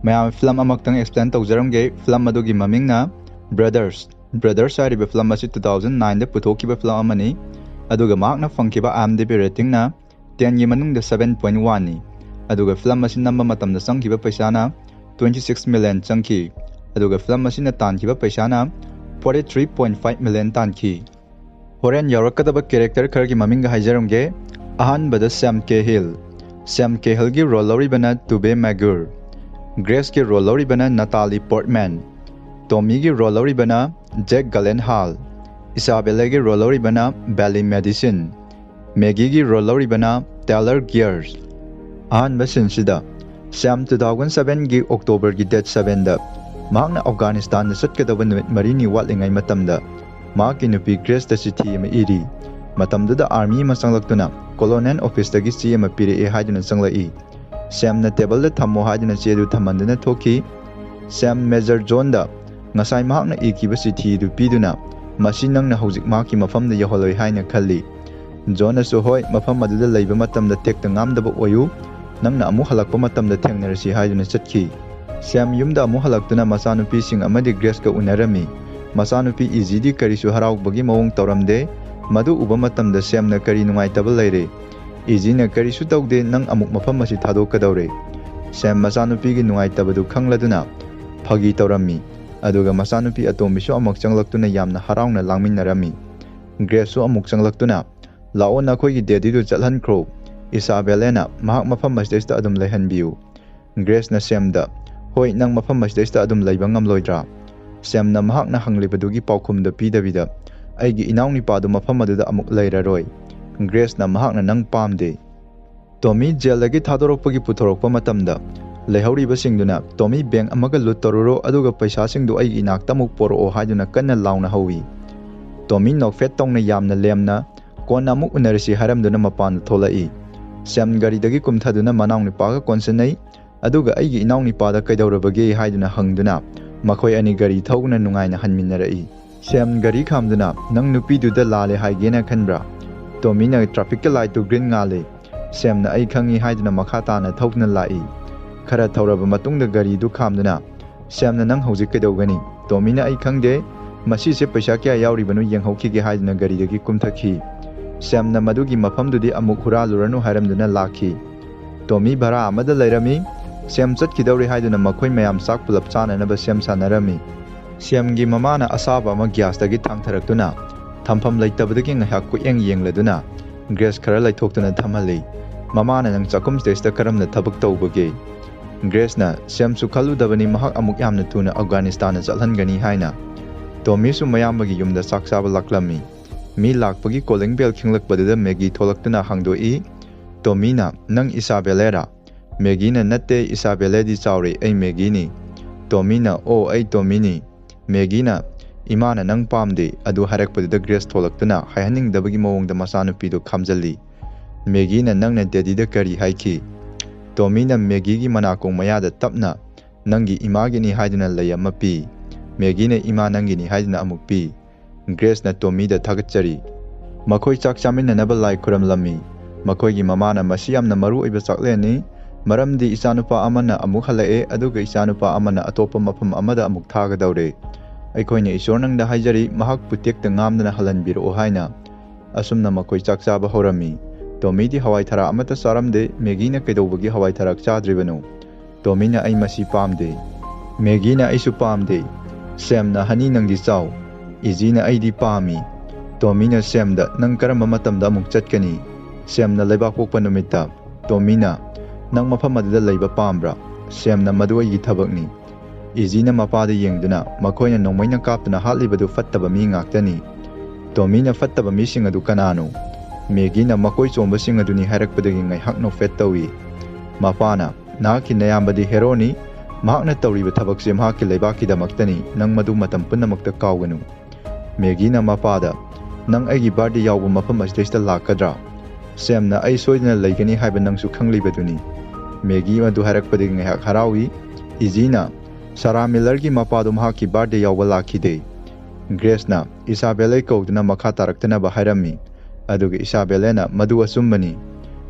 ꯃꯌꯥꯝ ꯐꯤꯂꯝ ꯑꯃꯈꯛꯇꯪ explain ꯇꯧꯖꯔꯝꯒꯦ film ꯑꯗꯨꯒꯤ ꯃꯃꯤꯡꯅ ꯕ꯭ꯔꯗꯔꯁ ꯍꯥꯏꯔꯤꯕ ꯐꯤꯂꯝ ꯑꯁꯤ 2009ꯗ ꯄꯨꯊꯣꯛꯈꯤꯕ ꯐꯤꯂꯝ ꯑꯃꯅꯤ ꯑꯗꯨꯒ ꯃꯍꯥꯛꯅ ꯐꯪꯈꯤꯕ IMDb ꯔꯦꯇꯤꯡꯅ 10ꯒꯤ ꯃꯅꯨꯡꯗ 7.1ꯅꯤ ꯑꯗꯨꯒ ꯐꯤꯂꯝ ꯑꯁꯤ ꯅꯝꯕ ꯃꯇꯝꯗ ꯆꯪꯈꯤꯕ ꯄꯩꯁꯥꯅ 26 ꯃꯤꯂꯤꯌꯟ ꯆꯪꯈꯤ ꯑꯗꯨꯒ ꯐꯤꯂꯝ ꯑꯁꯤꯅ ꯇꯥꯟꯈꯤꯕ ꯄꯩꯁꯥꯅ 43.5 ꯃꯤꯂꯤꯌꯟ ꯇꯥꯟꯈꯤ ꯍꯣꯔꯦꯟ ꯌꯥꯎꯔꯛꯀꯗꯕ ꯀꯦꯔꯦꯛꯇꯔ ꯈꯔꯒꯤ ꯃꯃꯤꯡꯒ ꯍꯥꯏꯖꯔꯝꯒꯦ ꯑꯍꯥꯟꯕꯗ ꯁꯦꯝ ꯀꯦꯍꯤꯜꯒꯤ ꯔꯣꯜ ꯂꯧꯔꯤꯕꯅ ꯇꯨꯕꯦ ꯃꯦꯒꯨꯔ ꯒ꯭ꯔꯦꯁꯀꯤ ꯔꯣꯜ ꯂꯧꯔꯤꯕꯅ ꯅꯇꯥꯂꯤ ꯄꯣꯔꯠꯃꯦꯟ ꯇꯣꯃꯤꯒꯤ ꯔꯣꯜ ꯂꯧꯔꯤꯕꯅ ꯖꯦꯛ ꯒꯂꯦꯟꯍꯥꯜ इसाबेलाꯒꯤ ꯔꯣꯜ ꯂꯧꯔꯤꯕꯅ ꯕꯦꯂꯤ ꯃꯦꯗꯤꯁꯟ ꯃꯦꯒꯤꯒꯤ ꯔꯣꯜ ꯂꯧꯔꯤꯕꯅ ꯇꯦꯂꯔ ꯒꯤꯌꯔꯁ ꯑꯍꯥꯟꯕ ꯁꯤꯟꯁꯤꯗ ꯁ꯭ꯌꯥꯝ 2007ꯒꯤ ꯑꯣꯛꯇꯣꯕꯔꯒꯤ ꯗꯦꯠ 7ꯗ ꯃꯍꯥꯛꯅ ꯑꯐꯒꯥꯅꯤꯁꯇꯥꯟꯗ ꯆꯠꯀꯗꯕ ꯅꯨꯃꯤꯠ 4ꯅꯤ ꯋꯥꯠꯂꯤꯉꯩ ꯃꯇꯝꯗ ꯃꯍꯥꯛꯀꯤ ꯅꯨꯄꯤ ꯒ꯭ꯔꯦꯁꯇ ꯆꯤꯊꯤ ꯑꯃ ꯏꯔꯤ ꯃꯇꯝꯗꯨꯗ ꯑꯥꯔꯃꯤ ꯑꯃ ꯆꯪꯂꯛꯇꯨꯅ ꯀꯣꯂꯣꯅꯦꯜ ꯑꯣꯐꯤꯁꯇꯒꯤ ꯆꯦ ꯑꯃ ꯄꯤꯔꯛꯑꯦ ꯍꯥꯏꯗꯨꯅ ꯆꯪꯂꯛꯏ ꯁ꯭ꯌꯥꯝꯅ ꯇꯦꯕꯜꯗ ꯊꯝꯃꯣ ꯍꯥꯏꯗꯨꯅ ꯆꯦꯗꯨ ꯊꯝꯍꯟꯗꯨꯅ ꯊꯣꯛꯈꯤ ꯁ꯭ꯌꯥꯝ ꯃꯦꯖꯔ ꯖꯣꯟꯗ ꯉꯁꯥꯏ ꯃꯍꯥꯛꯅ ꯏꯈꯤꯕ ꯆꯤꯊꯤ ꯑꯗꯨ ꯄꯤꯗꯨꯅ ꯃꯁꯤ ꯅꯪꯅ ꯍꯧꯖꯤꯛ ꯃꯍꯥꯛꯀꯤ ꯃꯐꯝꯗ ꯌꯧꯍꯜꯂꯣꯏ ꯍꯥꯏꯅ ꯈꯜꯂꯤ ꯖꯣꯟꯅꯁꯨ ꯍꯣꯏ ꯃꯐꯝ ꯑꯗꯨꯗ ꯂꯩꯕ ꯃꯇꯝꯗ ꯇꯦꯛꯇ ꯉꯥꯝꯗꯕ ꯑꯣꯏꯌꯨ ꯅꯪꯅ ꯑꯃꯨꯛ ꯍꯜꯂꯛꯄ ꯃꯇꯝꯗ ꯊꯦꯡꯅꯔꯁꯤ ꯍꯥꯏꯗꯨꯅ ꯆꯠꯈꯤ ꯁ꯭ꯌꯥꯝ ꯌꯨꯝꯗ ꯑꯃꯨꯛ ꯍꯜꯂꯛꯇꯨꯅ ꯃꯆꯥꯅꯨꯄꯤꯁꯤꯡ ꯑꯃꯗꯤ ꯒ꯭ꯔꯦꯁꯀ ꯎꯅꯔꯝꯃꯤ ꯃꯆꯥꯅꯨꯄꯤ ꯏꯖꯤꯗꯤ ꯀꯔꯤꯁꯨ ꯍꯔꯥꯎꯕꯒꯤ ꯃꯑꯣꯡ ꯇꯧꯔꯝꯗꯦ ꯃꯗꯨ ꯎꯕ ꯃꯇꯝꯗ ꯁ꯭ꯌꯥꯝꯅ ꯀꯔꯤ ꯅꯨꯡꯉꯥꯏꯇꯕ ꯂꯩꯔꯦ ꯏꯖꯤꯅ ꯀꯔꯤꯁꯨ ꯇꯧꯗꯦ ꯅꯪ ꯑꯃꯨꯛ ꯃꯐꯝ ꯑꯁꯤ ꯊꯥꯗꯣꯛꯀꯗꯧꯔꯦ ꯁ꯭ꯌꯥꯝ ꯃꯆꯥꯅꯨꯄꯤꯒꯤ ꯅꯨꯡꯉꯥꯏꯇꯕꯗꯨ ꯈꯪꯂꯗꯨꯅ ꯐꯥꯒꯤ ꯇꯧꯔꯝꯃꯤ ꯑꯗꯨꯒ ꯃꯆꯥꯅꯨꯄꯤ ꯑꯇꯣꯝꯕꯤꯁꯨ ꯑꯃꯨꯛ ꯆꯪꯂꯛꯇꯨꯅ ꯌꯥꯝꯅ ꯍꯔꯥꯎꯅ ꯂꯥꯡꯃꯤꯟꯅꯔꯝꯃꯤ ꯒ꯭ꯔꯦꯁꯁꯨ ꯑꯃꯨꯛ ꯆꯪꯂꯛꯇꯨꯅ ꯂꯥꯛꯑꯣ ꯅꯈꯣꯏꯒꯤ ꯗꯦꯗꯤꯗꯨ ꯆꯠꯍꯟꯈ꯭ꯔꯣ ꯏꯁꯥꯕꯦꯂꯦꯅ ꯃꯍꯥꯛ ꯃꯐꯝ ꯑꯁꯤꯗꯩꯁꯤꯗ ꯑꯗꯨꯝ ꯂꯩꯍꯟꯕꯤꯌꯨ ꯒ꯭ꯔꯦꯁꯅ ꯁ꯭ꯌꯥꯝꯗ ꯍꯣꯏ ꯅꯪ ꯃꯐꯝ ꯑꯁꯤꯗꯩꯁꯤꯗ ꯑꯗꯨꯝ ꯂꯩꯕ ꯉꯝꯂꯣꯏꯗ꯭ꯔꯥ ꯁ꯭ꯌꯥꯝꯅ ꯃꯍꯥꯛꯅ ꯍꯪꯂꯤꯕꯗꯨꯒꯤ ꯄꯥꯎꯈꯨꯝꯗ ꯄꯤꯗꯕꯤꯗ ꯑꯩꯒꯤ ꯏꯅꯥꯎꯅꯨꯄꯥꯗꯨ ꯃꯐꯝ ꯑꯗꯨꯗ ꯑꯃꯨꯛ ꯂꯩꯔꯔꯣꯏ ꯒ꯭ꯔꯦꯁꯅ ꯃꯍꯥꯛꯅ ꯅꯪ ꯄꯥꯝꯗꯦ ꯇꯣꯃꯤ ꯖꯦꯜꯗꯒꯤ ꯊꯥꯗꯣꯔꯛꯄꯒꯤ ꯄꯨꯊꯣꯔꯛꯄ ꯃꯇꯝꯗ ꯂꯩꯍꯧꯔꯤꯕꯁꯤꯡꯗꯨꯅ ꯇꯣꯃꯤ ꯕꯦꯡꯛ ꯑꯃꯒ ꯂꯨꯠ ꯇꯧꯔꯨꯔꯣ ꯑꯗꯨꯒ ꯄꯩꯁꯥꯁꯤꯡꯗꯨ ꯑꯩꯒꯤ ꯏꯅꯥꯛꯇ ꯑꯃꯨꯛ ꯄꯣꯔꯛꯑꯣ ꯍꯥꯏꯗꯨꯅ ꯀꯟꯅ ꯂꯥꯎꯅ ꯍꯧꯋꯤ ꯇꯣꯃꯤ ꯅꯣꯛꯐꯦꯠ ꯇꯧꯅ ꯌꯥꯝꯅ ꯂꯦꯝꯅ ꯀꯣꯟꯅ ꯑꯃꯨꯛ ꯎꯅꯔꯁꯤ ꯍꯥꯏꯔꯝꯗꯨꯅ ꯃꯄꯥꯟꯗ ꯊꯣꯛꯂꯛꯏ ꯁ꯭ꯌꯥꯝ ꯒꯥꯔꯤꯗꯒꯤ ꯀꯨꯝꯊꯗꯨꯅ ꯃꯅꯥꯎꯅꯨꯄꯥꯒ ꯀꯣꯟꯁꯤꯟꯅꯩ ꯑꯗꯨꯒ ꯑꯩꯒꯤ ꯏꯅꯥꯎꯅꯨꯄꯥꯗ ꯀꯩꯗꯧꯔꯕꯒꯦ ꯍꯥꯏꯗꯨꯅ ꯍꯪꯗꯨꯅ ꯃꯈꯣꯏ ꯑꯅꯤ ꯒꯥꯔꯤ ꯊꯧꯗꯨꯅ ꯅꯨꯡꯉꯥꯏꯅ ꯍꯟꯃꯤꯟꯅꯔꯛꯏ ꯁ꯭ꯌꯥꯝ ꯒꯥꯔꯤ ꯈꯥꯝꯗꯨꯅ ꯅꯪ ꯅꯨꯄꯤꯗꯨꯗ ꯂꯥꯜꯂꯦ ꯍꯥꯏꯒꯦꯅ ꯈꯟꯕ꯭ꯔꯥ ꯇꯣꯃꯤꯅ ꯇ꯭ꯔꯥꯐꯤꯛꯀꯤ ꯂꯥꯏꯠꯇꯨ ꯒ꯭ꯔꯤꯟ ꯉꯥꯜꯂꯦ ꯁ꯭ꯌꯥꯝꯅ ꯑꯩ ꯈꯪꯉꯤ ꯍꯥꯏꯗꯨꯅ ꯃꯈꯥ ꯇꯥꯅ ꯊꯧꯗꯨꯅ ꯂꯥꯛꯏ ꯈꯔ ꯊꯧꯔꯕ ꯃꯇꯨꯡꯗ ꯒꯥꯔꯤꯗꯨ ꯈꯥꯝꯗꯨꯅ ꯁ꯭ꯌꯥꯝꯅ ꯅꯪ ꯍꯧꯖꯤꯛ ꯀꯩꯗꯧꯒꯅꯤ ꯇꯣꯃꯤꯅ ꯑꯩ ꯈꯪꯗꯦ ꯃꯁꯤꯁꯦ ꯄꯩꯁꯥ ꯀꯌꯥ ꯌꯥꯎꯔꯤꯕꯅꯣ ꯌꯦꯡꯍꯧꯈꯤꯒꯦ ꯍꯥꯏꯗꯨꯅ ꯒꯥꯔꯤꯗꯒꯤ ꯀꯨꯝꯊꯈꯤ ꯁ꯭ꯌꯥꯝꯅ ꯃꯗꯨꯒꯤ ꯃꯐꯝꯗꯨꯗꯤ ꯑꯃꯨꯛ ꯍꯨꯔꯥꯜꯂꯨꯔꯅꯨ ꯍꯥꯏꯔꯝꯗꯨꯅ ꯂꯥꯛꯈꯤ ꯇꯣꯃꯤ ꯚꯔꯥ ꯑꯃꯗ ꯂꯩꯔꯝꯃꯤ ꯁ꯭ꯌꯥꯝ ꯆꯠꯈꯤꯗꯧꯔꯦ ꯍꯥꯏꯗꯨꯅ ꯃꯈꯣꯏ ꯃꯌꯥꯝ ꯆꯥꯛ ꯄꯨꯂꯞ ꯆꯥꯅꯅꯕ ꯁꯦꯝ ꯁꯥꯟꯅꯔꯝꯃꯤ ꯁ꯭ꯌꯥꯝꯒꯤ ꯃꯃꯥꯅ ꯑꯁꯥꯕ ꯑꯃ ꯒ꯭ꯌꯥꯁꯇꯒꯤ ꯊꯥꯡꯊꯔꯛꯇꯨꯅ ꯊꯝꯐꯝ ꯂꯩꯇꯕꯗꯒꯤ ꯉꯥꯏꯍꯥꯛ ꯀꯨꯌꯦꯡ ꯌꯦꯡꯂꯗꯨꯅ ꯒ꯭ꯔꯦꯁ ꯈꯔ ꯂꯩꯊꯣꯛꯇꯨꯅ ꯊꯝꯍꯜꯂꯤ ꯃꯃꯥꯅ ꯅꯪ ꯆꯥꯛꯈꯨꯝꯁꯤꯗꯩꯁꯤꯗ ꯀꯔꯝꯅ ꯊꯕꯛ ꯇꯧꯕꯒꯦ ꯒ꯭ꯔꯦꯁꯅ ꯁ꯭ꯌꯥꯝꯁꯨ ꯈꯜꯂꯨꯗꯕꯅꯤ ꯃꯍꯥꯛ ꯑꯃꯨꯛ ꯌꯥꯝꯅ ꯊꯨꯅ ꯑꯐꯒꯥꯅꯤꯁꯇꯥꯟꯗ ꯆꯠꯍꯟꯒꯅꯤ ꯍꯥꯏꯅ ꯇꯣꯃꯤꯁꯨ ꯃꯌꯥꯝꯕꯒꯤ ꯌꯨꯝꯗ ꯆꯥꯛ ꯆꯥꯕ ꯂꯥꯛꯂꯝꯃꯤ ꯃꯤ ꯂꯥꯛꯄꯒꯤ ꯀꯣꯂꯤꯡ ꯕꯦꯜ ꯈꯤꯡꯂꯛꯄꯗꯨꯗ ꯃꯦꯒꯤ ꯊꯣꯛꯂꯛꯇꯨꯅ ꯍꯥꯡꯗꯣꯛꯏ ꯇꯣꯃꯤꯅ ꯅꯪ ꯏꯁꯥꯕꯦꯂꯦꯔꯥ ꯃꯦꯒꯤꯅ ꯅꯠꯇꯦ ꯏꯁꯥꯕꯦꯂꯦꯗꯤ ꯆꯥꯎꯔꯦ ꯑꯩ ꯃꯦꯒꯤꯅꯤ ꯇꯣꯃꯤꯅ ꯑꯣ ꯑꯩ ꯇꯣꯃꯤꯅꯤ ꯃꯦꯒꯤꯅ ꯏꯃꯥꯅ ꯅꯪ ꯄꯥꯝꯗꯦ ꯑꯗꯨ ꯍꯥꯏꯔꯛꯄꯗꯨꯗ ꯒ꯭ꯔꯦꯁ ꯊꯣꯛꯂꯛꯇꯨꯅ ꯍꯥꯏꯍꯟꯅꯤꯡꯗꯕꯒꯤ ꯃꯑꯣꯡꯗ ꯃꯆꯥꯅꯨꯄꯤꯗꯨ ꯈꯥꯝꯖꯜꯂꯤ ꯃꯦꯒꯤꯅ ꯅꯪꯅ ꯗꯦꯗꯤꯗ ꯀꯔꯤ ꯍꯥꯏꯈꯤ ꯇꯣꯃꯤꯅ ꯃꯦꯒꯤꯒꯤ ꯃꯅꯥꯀꯣꯡ ꯃꯌꯥꯗ ꯇꯞꯅ ꯅꯪꯒꯤ ꯏꯃꯥꯒꯤꯅꯤ ꯍꯥꯏꯗꯨꯅ ꯂꯩ ꯑꯃ ꯄꯤ ꯃꯦꯒꯤꯅ ꯏꯃꯥ ꯅꯪꯒꯤꯅꯤ ꯍꯥꯏꯗꯨꯅ ꯑꯃꯨꯛ ꯄꯤ ꯒ꯭ꯔꯦꯁꯅ ꯇꯣꯃꯤꯗ ꯊꯥꯒꯠꯆꯔꯤ ꯃꯈꯣꯏ ꯆꯥꯛ ꯆꯥꯃꯤꯟꯅꯅꯕ ꯂꯥꯏ ꯈꯨꯔꯝꯂꯝꯃꯤ ꯃꯈꯣꯏꯒꯤ ꯃꯃꯥꯅ ꯃꯁꯤ ꯌꯥꯝꯅ ꯃꯔꯨꯑꯣꯏꯕ ꯆꯥꯛꯂꯦꯟꯅꯤ ꯃꯔꯝꯗꯤ ꯏꯆꯥꯅꯨꯄꯥ ꯑꯃꯅ ꯑꯃꯨꯛ ꯍꯜꯂꯛꯑꯦ ꯑꯗꯨꯒ ꯏꯆꯥꯅꯨꯄꯥ ꯑꯃꯅ ꯑꯇꯣꯞꯄ ꯃꯐꯝ ꯑꯃꯗ ꯑꯃꯨꯛ ꯊꯥꯒꯗꯧꯔꯦ ꯑꯩꯈꯣꯏꯅ ꯏꯁꯣꯔ ꯅꯪꯗ ꯍꯥꯏꯖꯔꯤ ꯃꯍꯥꯛꯄꯨ ꯇꯦꯛꯇ ꯉꯥꯝꯗꯅ ꯍꯜꯍꯟꯕꯤꯔꯛꯑꯣ ꯍꯥꯏꯅ ꯑꯁꯨꯝꯅ ꯃꯈꯣꯏ ꯆꯥꯛ ꯆꯥꯕ ꯍꯧꯔꯝꯃꯤ ꯇꯣꯃꯤꯗꯤ ꯍꯋꯥꯏ ꯊꯔꯥꯛ ꯑꯃꯠꯇ ꯆꯥꯔꯝꯗꯦ ꯃꯦꯒꯤꯅ ꯀꯩꯗꯧꯕꯒꯤ ꯍꯋꯥꯏ ꯊꯔꯥꯛ ꯆꯥꯗ꯭ꯔꯤꯕꯅꯣ ꯇꯣꯃꯤꯅ ꯑꯩ ꯃꯁꯤ ꯄꯥꯝꯗꯦ ꯃꯦꯒꯤꯅ ꯑꯩꯁꯨ ꯄꯥꯝꯗꯦ ꯁ꯭ꯌꯥꯝꯅ ꯍꯅꯤ ꯅꯪꯗꯤ ꯆꯥꯎ ꯏꯖꯤꯅ ꯑꯩꯗꯤ ꯄꯥꯝꯃꯤ ꯇꯣꯃꯤꯅ ꯁ꯭ꯌꯥꯝꯗ ꯅꯪ ꯀꯔꯝꯕ ꯃꯇꯝꯗ ꯑꯃꯨꯛ ꯆꯠꯀꯅꯤ ꯁ꯭ꯌꯥꯝꯅ ꯂꯩꯕꯥꯛꯄꯣꯛꯄ ꯅꯨꯃꯤꯠꯇ ꯇꯣꯃꯤꯅ ꯅꯪ ꯃꯐꯝ ꯑꯗꯨꯗ ꯂꯩꯕ ꯄꯥꯝꯕ꯭ꯔꯥ ꯁ꯭ꯌꯥꯝꯅ ꯃꯗꯨ ꯑꯩꯒꯤ ꯊꯕꯛꯅꯤ ꯏꯖꯤꯅ ꯃꯄꯥꯗ ꯌꯦꯡꯗꯨꯅ ꯃꯈꯣꯏꯅ ꯅꯣꯡꯃꯩꯅ ꯀꯥꯞꯇꯨꯅ ꯍꯥꯠꯂꯤꯕꯗꯨ ꯐꯠꯇꯕ ꯃꯤ ꯉꯥꯛꯇꯅꯤ ꯇꯣꯃꯤꯅ ꯐꯠꯇꯕ ꯃꯤꯁꯤꯡ ꯑꯗꯨ ꯀꯅꯥꯅꯣ ꯃꯦꯒꯤꯅ ꯃꯀꯣꯏ ꯆꯣꯡꯕꯁꯤꯡ ꯑꯗꯨꯅꯤ ꯍꯥꯏꯔꯛꯄꯗꯒꯤ ꯉꯥꯏꯍꯥꯛ ꯅꯣꯛꯐꯦꯠ ꯇꯧꯏ ꯃꯄꯥꯅ ꯅꯍꯥꯛꯀꯤ ꯅꯌꯥꯝꯕꯗꯤ ꯍꯦꯔꯣꯅꯤ ꯃꯍꯥꯛꯅ ꯇꯧꯔꯤꯕ ꯊꯕꯛꯁꯦ ꯃꯍꯥꯛꯀꯤ ꯂꯩꯕꯥꯛꯀꯤꯗꯃꯛꯇꯅꯤ ꯅꯪ ꯃꯗꯨ ꯃꯇꯝ ꯄꯨꯝꯅꯃꯛꯇ ꯀꯥꯎꯒꯅꯨ ꯃꯦꯒꯤꯅ ꯃꯄꯥꯗ ꯅꯪ ꯑꯩꯒꯤ ꯕꯥꯔꯗꯦ ꯌꯥꯎꯕ ꯃꯐꯝ ꯑꯁꯤꯗꯩꯁꯤꯗ ꯂꯥꯛꯀꯗ꯭ꯔꯥ ꯁ꯭ꯌꯥꯝꯅ ꯑꯩ ꯁꯣꯏꯗꯅ ꯂꯩꯒꯅꯤ ꯍꯥꯏꯕ ꯅꯪꯁꯨ ꯈꯪꯂꯤꯕꯗꯨꯅꯤ ꯃꯦꯒꯤ ꯑꯗꯨ ꯍꯥꯏꯔꯛꯄꯗꯒꯤ ꯉꯥꯏꯍꯥꯛ ꯍꯔꯥꯎꯏ ꯏꯖꯤꯅ ꯁꯥꯔꯥ ꯃꯤꯂꯔꯒꯤ ꯃꯄꯥꯗꯨ ꯃꯍꯥꯛꯀꯤ ꯕꯥꯔꯗꯦ ꯌꯥꯎꯕ ꯂꯥꯛꯈꯤꯗꯦ ꯒ꯭ꯔꯦꯁꯅ ꯏꯁꯥꯕꯦꯂꯦ ꯀꯧꯗꯨꯅ ꯃꯈꯥ ꯇꯥꯔꯛꯇꯅꯕ ꯍꯥꯏꯔꯝꯃꯤ ꯑꯗꯨꯒ ꯏꯁꯥꯕꯦꯂꯦꯅ ꯃꯗꯨ ꯑꯆꯨꯝꯕꯅꯤ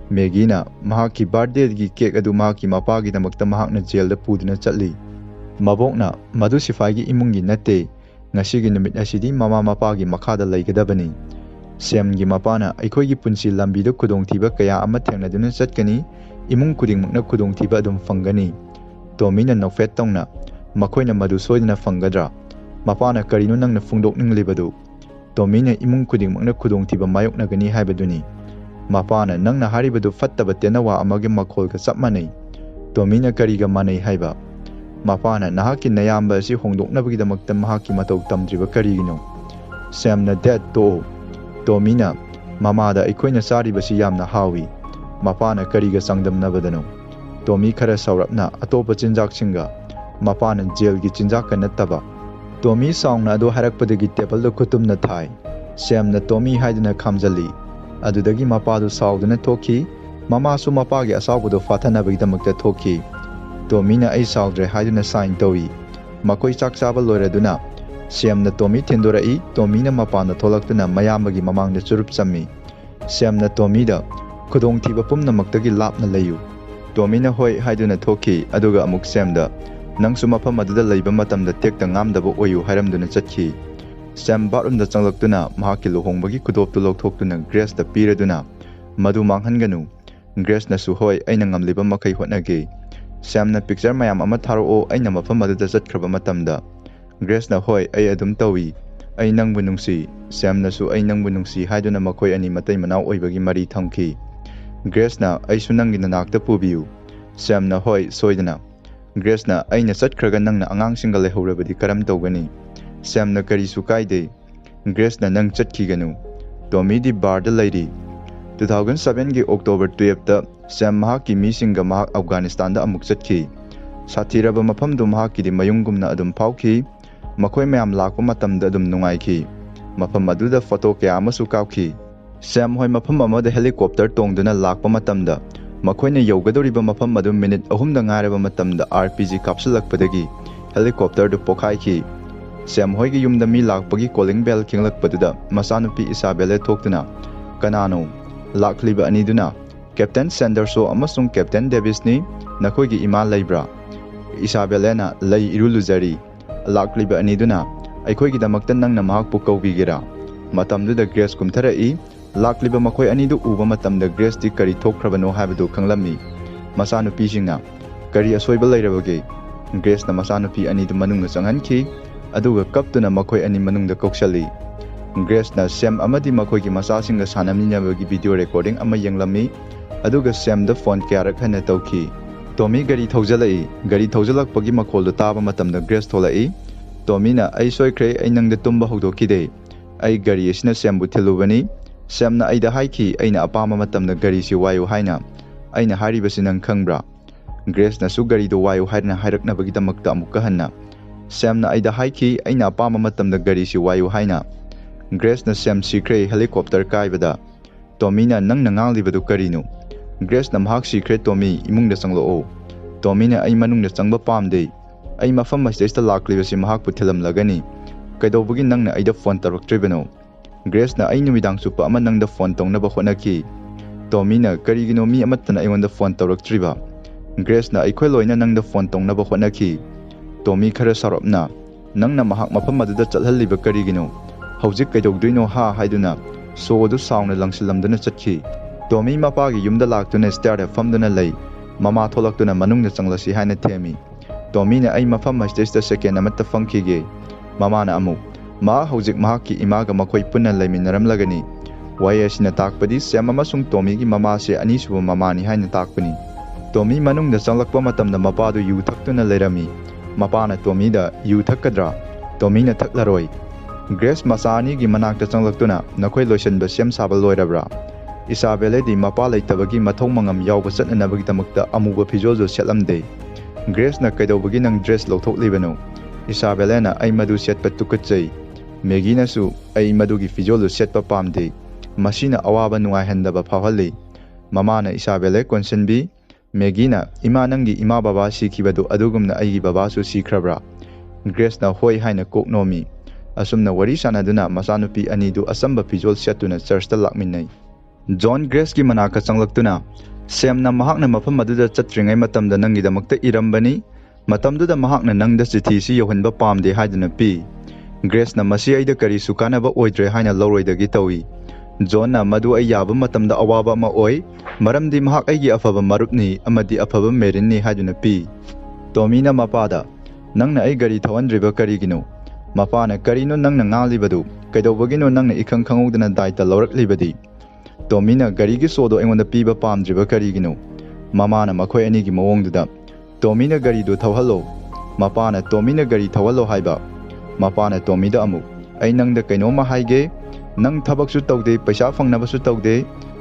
Maggie-na mahakki birthday-gi cake adu mahakki mapagi-damakta mahakna jail-da puduna chatli. Mabokna madu sifai-gi imung-gi natte, ngasigi numit asidi mama mapagi makhada laigadabani. Sam-gi mapana aikoi-gi punsi lambi-da khudongthiba kaya ama thengnaduna chatkani, imung khudingmakna khudongthiba adum fangani. Tommy-na nofet tongna, makoina madu soidana fangadra. Mapana karino nangna phungdokninglibadu. Tommy-na imung khudingmakna khudongthiba mayoknagani haibaduni. Mapana nangna haribadu fattaba tenawa amagi makholga chap manai. Tommy-na kariga manai haiba. Mapana nahaki nayamba asi hongdoknabagidamakta mahaki matau tamdriba karigino. Sam-na dad to. Tommy-na mamada aikoina saribasi yamna hawi. Mapana kariga sangdamnabadano. Tommy khara saurapna atopa chinjaksinga. Mapana jail-gi chinjaka nattaba. Tommy saungna ado harakpadagi table-da khutumna thai. Sam-na Tommy haiduna khamjali. Adudagi mapadu sauduna thoki, mamasu mapagi asawbudu fathanabagidamagta thoki. Tommy-na ai saudre haiduna sign towi. Makoi chak chaba loiraduna. Sam-na Tommy thindorai, Tommy-na mapana tholaktuna mayambagi mamangda churup chammi. Sam-na Tommy-da khudongthiba pumnamakdagi lapna layu. Tommy-na hoi haiduna thoki, aduga amuk Sam-da nangsu mafam aduda laiba matamda tekta ngamdaba oyu hairamduna chatki. Sam bathroom-da changlaktuna mahakki luhongbagi khudoptu lokthokduna Grace-da piraduna madu manghanganu. Grace-nasu hoi aina ngamliba makai hotnage. Sam-na picture mayam ama tharao aina mafam aduda chatkraba matamda. Grace-na hoi ai adum tawi. Ai nangbu nungsi. Sam-nasu ai nangbu nungsi haiduna makoi ani matai manau oibagi mari thamki. Grace-na aisu nangi nanakta pubiyu. Sam-na hoi soidana. Grace-na aina chatkraga nangna angangsingga leihorabadi karam tawgani. Sam-na karisu kaide. Grace-na nang chatkiganu. Tommy-di bar-da lairi. 2007-gi October 12-da Sam mahakki misingga mahak Afghanistan-da amuk chatki. Sathiraba mafamdu mahakkidi mayunggumna adum phauki. Makoi mayam lakpa matamda adum nungaiki. Mafam aduda photo kaya amasu kaukhi. Sam hoi mafam amada helicopter tongduna lakpa matamda makoina yaugadoriba mafam adu minute 3 ngairaba matamda RPG kapsulakpadagi helicopter du pokhaiki. Sam hoi gi yumda mi lakpagi calling bell kinglakpaduda masanupi Isabelle thoktuna kanano lakliba aniduna Captain Sanderso amasung Captain Davis ni nakoigi ima laibra. Isabelle na lay iruluzari lakliba aniduna aikoigi damakta nangna mahakpu kaubigira. Matamduda Grace kumtharai lakliba makoi anidu uba matamda Grace di kari thokrabano haibadu khanglammi. Masanupi singna kari asoiba lairabage. Grace na masanupi anidu manungna changhanki aduga kaptuna makoi ani manungda koksali. Grace na Sam amadi makoigi masasinga sanamninabagi video recording ama yenglammi aduga Sam da phone kyarak hana tawki. Tommy gari thaujalai gari thaujalakpagi makoldo taba matamda Grace tholai. Tommy na ai soikre ai nangda tumba hogdokide. Ai gari asina Sam bu thilubani. Sam na aida haiki aina apama matamda gari si wayu haina. Aina haribasi nang khangbra. Grace na su gari do wayu haina hairaknabagidamakta amukka hanna. Sam na aida haiki aina apama matamda gari si wayu haina. Grace na Sam sikre helicopter kaibada. Tommy na nang nanganglibadu karino. Grace na mahak sikre Tommy imungda changloo. Tommy na ai manungda changba pamde. Ai mafam masista laklibasi mahak puthilam lagani. Kaidobagi nang na aida phone taraktribano. Grace na ai numidang supa ama nangda phone tongnaba hotnaki. Tommy na karigino mi amatana aingonda phone taraktriba. Grace na aikhoi loina nangda phone tongnaba hotnaki. Tommy khara sarapna nangna mahak mafam aduda chalhalliba karigino. Hojik kaidogduino ha haiduna sodu sauna langsilamduna chatki. Tommy mapagi yumda laktuna stairda famduna lay. Mama tholaktuna manungna changlasi haina themi. Tommy na ai mafam masista second amatta fangkige. Mama na amuk ma hojik mahakki imaga makoi punna laiminaramlagani. Wayasina takpadi Sam amasung Tommy gi mama se anisuba mamani haina takpani. Tommy manungda changlakpa matamda mapadu yu thaktuna lairami. Mapana Tommy da yu thakkadra. Tommy na thaklaroi. Grace masani gi manakta changlaktuna nakoi loisanba sem saba loirabra. Isabelle di mapa laitabagi mathong mangam yawba chatnanabagi damakta amuba fijojo setlamde. Grace na kaidobagi nang dress lawthoklibano. Isabelle na ai madu setpa tukatsai. Maggie na su ai madugi fijolo setpa pamde. Masina awaba nungaihandaba phawhalli. Mama na Isabelle konsenbi. Maggie na ima nangi ima baba sikibadu adugumna aigi baba su sikrabra. Grace na hoi haina koknomi. Asumna wari sanaduna masanupi anidu asamba fijol setuna church ta lakminnai. John Grace ki manaka changlakuna Samna mahakna mafam aduda chatringai matamda nangidamakta irambani matamduda mahakna nangda chithi si yohanba pamde haiduna pi Grace na masi aida kari sukanaba oidre haina loroidagi tawi John na madu ay yaba matamda awaba ma oi maramdi mahak aigi afaba marupni amadi afaba merinni haiduna pi Tommy na mapada nangna ay gari thawandriba karigino mapana karino nangna ngalibadu kaidawbagino nangna ikhang khangudana daita lawraklibadi Tommy na gari gi sodo aingonda piba pamdriba karigino mama na makhoi ani gi mawongduda Tommy na gari do thawhalo mapana Tommy na gari thawhalo haiba mapana Tommy da amu ai nangda kainoma haige nang thabak su tawde paisa fangnaba su tawde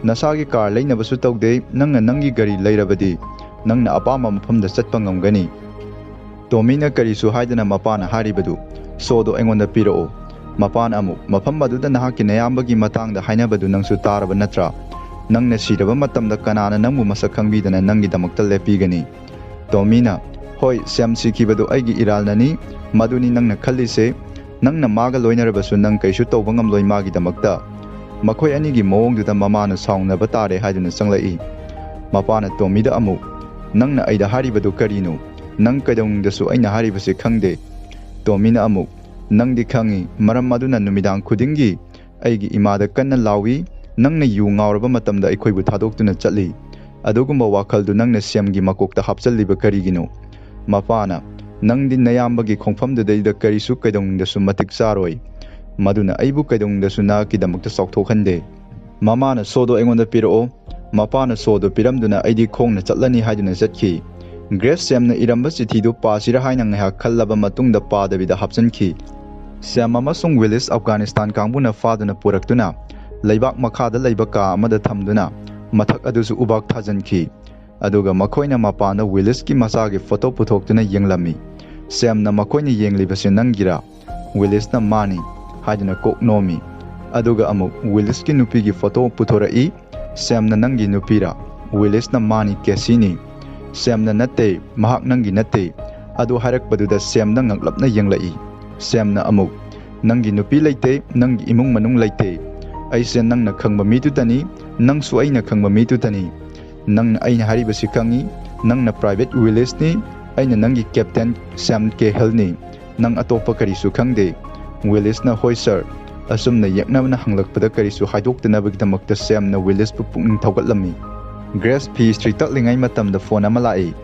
nasagi car leinaba su tawde nangna nangi gari leirabadi nangna apama mafamda chatpa ngamgani Tommy na gari su haidana mapana haribadu sodo aingonda pirao Mapan amu mafam aduda nahaki nayambagi matangda hainabadu nangsu taraba natra nangna siraba matamda kanana nangmu masak khangbidana nangidamakta lepigani Tommy na hoi Sam sikibadu aigi iralnani maduni nangna khallise nangna maga loinarabasu nang kaisu tawba ngamloi magidamakta makhoi anigi mawongduda mamana saungnaba tare haiduna changlai mapana Tommy da amu nangna aida haribadu karino nang kaidongdasu aina haribase khangde Tommy na amu Nangdi khangi maram maduna numidang khudingi aigi imada kanna lawi nangna yu ngauraba matamda aikhoibu thadoktuna chatli adugumba wakhaldu nangna Samgi makokta hapchalliba karigino mapana nangdi nayambagi khongfamdudaida karisu kaidongdasu matik charoi maduna aibu kaidongdasu na kidamakta saukthokande mamana sodo aingonda pirao mapana sodo piramduna aidi khongna chatlani haiduna chatki Grace Samna iramba chithidu pasira haina ngha khallaba matungda padabida hapchanki Sam amasung Willis Afghanistan kangbuna faduna puraktuna leibak makhada leibaka amada thamduna mathak adusu ubak thajanki aduga makhoina mapana Willis ki masagi photo puthoktuna yenglami Sam na makhoina yenglibase nangira Willis na mani haiduna koknomi aduga amu Willis ki nupi gi photo puthorai Sam na nangi nupira Willis na mani kesini Sam na natte mahak nangi natte adu harak baduda Sam na ngaklapna yenglai Sam na amuk nangi nupi leite nangi imung manung leite aise nangna khangba mi tu tani nangsu aina khangba mi tu tani nangna aina haribasi khangi nangna private Willis ni aina nangi captain Sam Cahill ni nang atopa karisu khangde Willis na hoi sir asumna yaknabna hanglakpada karisu haidoktanabagdamakta Sam na Willis pu pungning thawgatlami Grace P Street taklingai matamda phone ama lai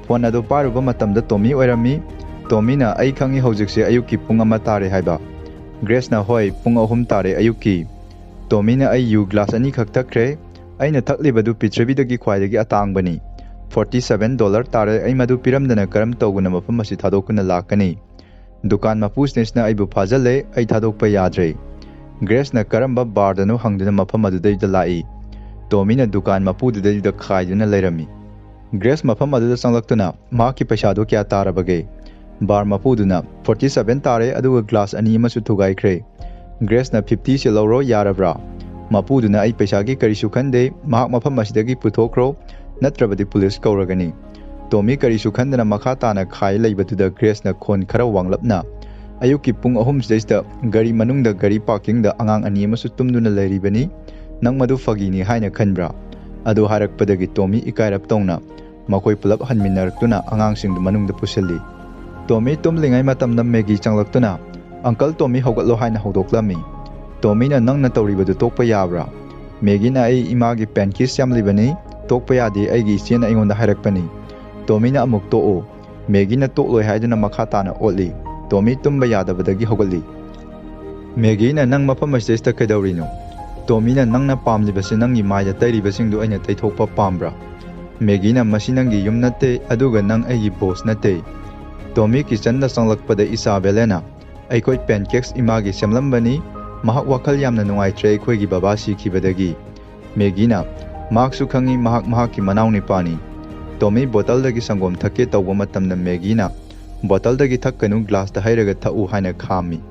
phone adu paruba matamda Tommy oirami Tommy na ai khangi hojikse ayuki pung ama tare haiba Grace na hoi pung ahum tare ayuki Tommy na ai yu glass ani khak thakre aina thaklibadu pitrabidagi khwaidagi atangbani $47 tare ai madu piramdana karam tawguna mafam asi thadokuna lakani dukan mapusnesna aibu phajale ai thadokpa yadre Grace na karamba bardanu hangduna mafam adudai dalai Tommy na dukan mapududai da khaiduna leirami Grace mafam aduda changlaktuna maki paisado kya tarabage bar mapuduna 47 tare aduga glass ani masu thugaikre Grace na 50 se lawro yarabra mapuduna ai paisagi karisu khande mahak mafam asidagi puthokro natrabadi police kauragani Tommy karisu khandana makha tana khai leibaduda Grace na khon khara wanglapna ayuki pung ahum sida gari manungda gari parking da angang ani masu tumduna leiribani nang madu fagini haina khanbra adu harakpadagi Tommy ikairap tongna makoi pulap hanminarakuna angangsing manungda pusalli Tommy tumlingai matamna Maggie changlaktuna Uncle Tommy hogatlo haina hodoklami Tommy na nangna tawribadu tokpa yabra Maggie na ai imagi pancakes yamlibani tokpa yadi aigi ichena aingonda hairakpani Tommy na amuk to'o Maggie na tokloi haiduna makha tana otli Tommy tumba yadabadagi hogatli Maggie na nang mafam asista kaidawrino Tommy na nangna pamlibase nangi maida tairibasingdu aina taithokpa pambra Maggie na masi nangi yum natte aduga nang aigi boss natte Tommy kitchen da changlakpada Isabelena aikoi pancakes imagi semlambani mahak wakhal yamna nungaitre aikhoigi baba sikhibadagi Maggie na mahaksu khangi mahak ki manawni pani Tommy bottle dagi sangom thakke tawba matamna Maggie na bottle dagi thakkanu glass da hairaga thau haina khami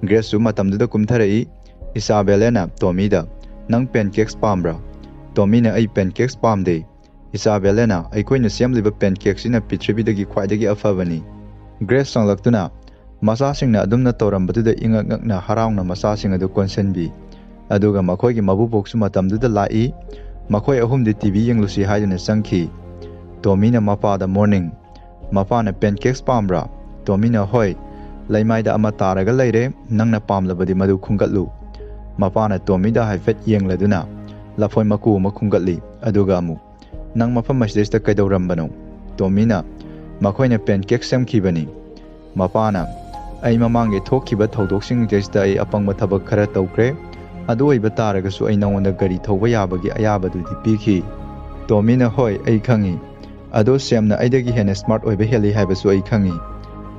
Grace su matamda kumtharai Isabelena Tommy da nang pancakes pambra Tommy na ai pancakes pamde Isabelena aikoina semliba pancakes ina pitribidagi khwaidagi afabani Grace sanglaktuna masasingna adumna tawrambatuda ingakna haraungna masasing adu konsenbi ꯑꯗꯨꯒ ꯃꯈꯣꯏꯒꯤ ꯃꯕꯨꯕꯣꯛꯁꯨ ꯃꯇꯝꯗꯨꯗ ꯂꯥꯛꯏ꯫ ꯃꯈꯣꯏ ꯑꯍꯨꯝꯗꯤ TV ꯌꯦꯡꯂꯨꯁꯤ ꯍꯥꯏꯗꯨꯅ ꯆꯪꯈꯤ꯫ ꯇꯣꯃꯤꯅ ꯃꯄꯥꯗ morning, ꯃꯄꯥꯅ ꯄꯦꯟꯀꯦꯛꯁ ꯄꯥꯝꯕ꯭ꯔꯥ? ꯇꯣꯃꯤꯅ ꯍꯣꯏ, ꯂꯩꯃꯥꯏꯗ ꯑꯃ ꯇꯥꯔꯒ ꯂꯩꯔꯦ, ꯅꯪꯅ ꯄꯥꯝꯂꯕꯗꯤ ꯃꯗꯨ ꯈꯨꯡꯒꯠꯂꯨ꯫ ꯃꯄꯥꯅ ꯇꯣꯃꯤꯗ ꯍꯥꯏꯐꯦꯠ ꯌꯦꯡꯂꯗꯨꯅ ꯂꯐꯣꯏ ꯃꯀꯨ ꯑꯃ ꯈꯨꯡꯒꯠꯂꯤ, ꯑꯗꯨꯒ ꯑꯃꯨꯛ, ꯅꯪ ꯃꯐꯝ ꯑꯁꯤꯗꯩꯁꯤꯗ ꯀꯩꯗꯧꯔꯝꯕꯅꯣ? ꯇꯣꯃꯤꯅ, ꯃꯈꯣꯏꯅ ꯄꯦꯟꯀꯦꯛ ꯁꯦꯝꯈꯤꯕꯅꯤ꯫ ꯃꯄꯥꯅ, ꯑꯩ ꯃꯃꯥꯡꯒꯤ ꯊꯣꯛꯈꯤꯕ ꯊꯧꯗꯣꯛꯁꯤꯡꯁꯤꯗ ꯑꯩ ꯑꯄꯪꯕ ꯊꯕꯛ ꯈꯔ ꯇꯧꯈ꯭ꯔꯦ, ꯑꯗꯨ ꯑꯣꯏꯕ ꯇꯥꯔꯒꯁꯨ ꯑꯩ ꯅꯉꯣꯟꯗ ꯒꯥꯔꯤ ꯊꯧꯕ ꯌꯥꯕꯒꯤ ꯑꯌꯥꯕꯗꯨꯗꯤ ꯄꯤꯈꯤ꯫ ꯇꯣꯃꯤꯅ ꯍꯣꯏ, ꯑꯩ ꯈꯪꯏ, ꯑꯗꯣ ꯁꯦꯝꯅ ꯑꯩꯗꯒꯤ ꯍꯦꯟꯅ ꯁ꯭ꯃꯥꯔꯠ ꯑꯣꯏꯕ ꯍꯦꯜꯂꯤ ꯍꯥꯏꯕꯁꯨ ꯑꯩ ꯈꯪꯏ꯫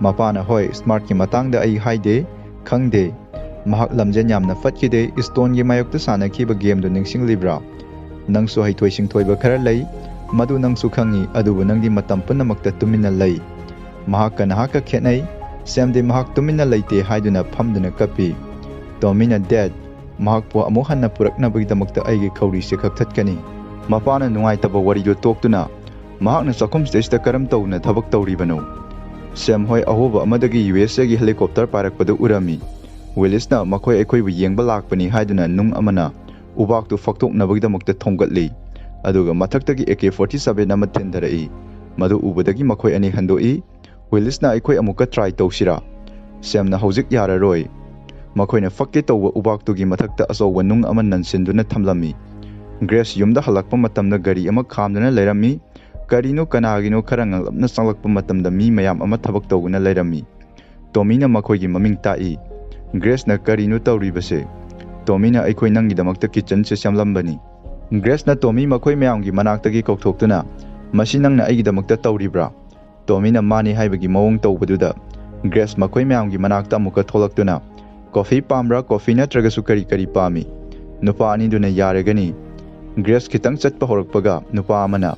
ꯃꯄꯥꯅ ꯍꯣꯏ, ꯁ꯭ꯃꯥꯔꯠꯀꯤ ꯃꯇꯥꯡꯗ ꯑꯩ ꯍꯥꯏꯗꯦ, ꯈꯪꯗꯦ, ꯃꯍꯥꯛ ꯂꯝꯖꯦꯟ ꯌꯥꯝꯅ ꯐꯠꯈꯤꯗꯦ꯫ ꯏꯁꯇꯣꯟꯒꯤ ꯃꯥꯌꯣꯛꯇ ꯁꯥꯟꯅꯈꯤꯕ ꯒꯦꯝꯗꯨ ꯅꯤꯡꯁꯤꯡꯂꯤꯕ꯭ꯔꯥ? ꯅꯪꯁꯨ ꯍꯩꯊꯣꯏ ꯁꯤꯡꯊꯣꯏꯕ ꯈꯔ ꯂꯩ, ꯃꯗꯨ ꯅꯪꯁꯨ ꯈꯪꯏ, ꯑꯗꯨꯕꯨ ꯅꯪꯗꯤ ꯃꯇꯝ ꯄꯨꯝꯅꯃꯛꯇ ꯇꯨꯃꯤꯟꯅ ꯂꯩ꯫ ꯃꯍꯥꯛꯀ ꯅꯍꯥꯛꯀ ꯈꯦꯠꯅꯩ꯫ ꯁꯦꯝꯗꯤ ꯃꯍꯥꯛ ꯇꯨꯃꯤꯟꯅ ꯂꯩꯇꯦ ꯍꯥꯏꯗꯨꯅ ꯐꯝꯗꯨꯅ ꯀꯞꯄꯤ꯫ ꯇꯣꯃꯤꯅ ꯗꯦꯗ, ꯃꯍꯥꯛꯄꯨ ꯑꯃꯨꯛ ꯍꯟꯅ ꯄꯨꯔꯛꯅꯕꯒꯤꯗꯃꯛꯇ ꯑꯩꯒꯤ ꯈꯧꯔꯤꯁꯦ ꯀꯛꯊꯠꯀꯅꯤ꯫ ꯃꯄꯥꯅ ꯅꯨꯡꯉꯥꯏꯇꯕ ꯋꯥꯔꯤꯗꯨ ꯇꯣꯛꯇꯨꯅ, ꯃꯍꯥꯛꯅ ꯆꯥꯛꯈꯨꯝꯁꯤꯗꯩꯁꯤꯗ ꯀꯔꯝ ꯇꯧꯅ ꯊꯕꯛ ꯇꯧꯔꯤꯕꯅꯣ? ꯁꯦꯝ ꯍꯣꯏ ꯑꯍꯣꯕ ꯑꯃꯗꯒꯤ USA ꯒꯤ ꯍꯦꯂꯤꯀꯣꯞꯇꯔ ꯄꯥꯏꯔꯛꯄꯗꯨ ꯎꯔꯝꯃꯤ꯫ ꯋꯤꯂꯤꯁꯅ ꯃꯈꯣꯏ ꯑꯩꯈꯣꯏꯕꯨ ꯌꯦꯡꯕ ꯂꯥꯛꯄꯅꯤ ꯍꯥꯏꯗꯨꯅ ꯅꯨꯡ ꯑꯃꯅ ꯎꯕꯥꯛꯇꯨ ꯐꯛꯇꯣꯛꯅꯕꯒꯤꯗꯃꯛꯇ ꯊꯣꯝꯒꯠꯂꯤ, ꯑꯗꯨꯒ ꯃꯊꯛꯇꯒꯤ AK-47 ꯑꯃ ꯊꯤꯟꯊꯔꯛꯏ꯫ ꯃꯗꯨ ꯎꯕꯗꯒꯤ ꯃꯈꯣꯏ ꯑꯅꯤ ꯍꯟꯗꯣꯛꯏ꯫ ꯋꯤꯂꯤꯁꯅ ꯑꯩꯈꯣꯏ ꯑꯃꯨꯛꯀ ꯇ꯭ꯔꯥꯏ ꯇꯧꯁꯤꯔꯥ? ꯁꯦꯝꯅ ꯍꯧꯖꯤꯛ ꯌꯥꯔꯔꯣꯏ꯫ ꯃꯈꯣꯏꯅ ꯐꯛꯀꯦ ꯇꯧꯕ ꯎꯕꯥꯛꯇꯨꯒꯤ ꯃꯊꯛꯇ ꯑꯆꯧꯕ ꯅꯨꯡ ꯑꯃ ꯅꯟꯁꯤꯟꯗꯨꯅ ꯊꯝꯂꯝꯃꯤ꯫ ꯒ꯭ꯔꯦꯁ ꯌꯨꯝꯗ ꯍꯜꯂꯛꯄ ꯃꯇꯝꯗ ꯒꯥꯔꯤ ꯑꯃ ꯈꯥꯝꯗꯨꯅ ꯂꯩꯔꯝꯃꯤ꯫ ꯀꯔꯤꯅꯣ ꯀꯅꯥꯒꯤꯅꯣ ꯈꯔ ꯉꯛꯂꯞꯅ ꯆꯪꯂꯛꯄ ꯃꯇꯝꯗ ꯃꯤ ꯃꯌꯥꯝ ꯑꯃ ꯊꯕꯛ ꯇꯧꯗꯨꯅ ꯂꯩꯔꯝꯃꯤ꯫ ꯇꯣꯃꯤꯅ ꯃꯈꯣꯏꯒꯤ ꯃꯃꯤꯡ ꯇꯥꯛꯏ꯫ ꯒ꯭ꯔꯦꯁꯅ ꯀꯔꯤꯅꯣ ꯇꯧꯔꯤꯕꯁꯦ? ꯇꯣꯃꯤꯅ ꯑꯩꯈꯣꯏ ꯅꯪꯒꯤꯗꯃꯛꯇ ꯀꯤꯆꯟꯁꯦ ꯁꯦꯝꯂꯝꯕꯅꯤ꯫ ꯒ꯭ꯔꯦꯁꯅ ꯇꯣꯃꯤ ꯃꯈꯣꯏ ꯃꯌꯥꯝꯒꯤ ꯃꯅꯥꯛꯇꯒꯤ ꯀꯧꯊꯣꯛꯇꯨꯅ, ꯃꯁꯤ ꯅꯪꯅ ꯑꯩꯒꯤꯗꯃꯛꯇ ꯇꯧꯔꯤꯕ꯭ꯔꯥ? ꯇꯣꯃꯤꯅ ꯃꯥꯅꯤ ꯍꯥꯏꯕꯒꯤ ꯃꯑꯣꯡ ꯇꯧꯕꯗꯨꯗ ꯒ꯭ꯔꯦꯁ ꯃꯈꯣꯏ ꯃꯌꯥꯝꯒꯤ ꯃꯅꯥꯛꯇ ꯑꯃꯨꯛꯀ ꯊꯣꯛꯂꯛꯇꯨꯅ, ꯀꯣꯐꯤ ꯄꯥꯝꯕ꯭ꯔꯥ? ꯀꯣꯐꯤ ꯅꯠꯇ꯭ꯔꯒꯁꯨ ꯀꯔꯤ ꯀꯔꯤ ꯄꯥꯝꯃꯤ? ꯅꯨꯄꯥ ꯑꯅꯤꯗꯨꯅ ꯌꯥꯔꯒꯅꯤ꯫ ꯒ꯭ꯔꯦꯁ ꯈꯤꯇꯪ ꯆꯠꯄ ꯍꯧꯔꯛꯄꯒ ꯅꯨꯄꯥ ꯑꯃꯅ,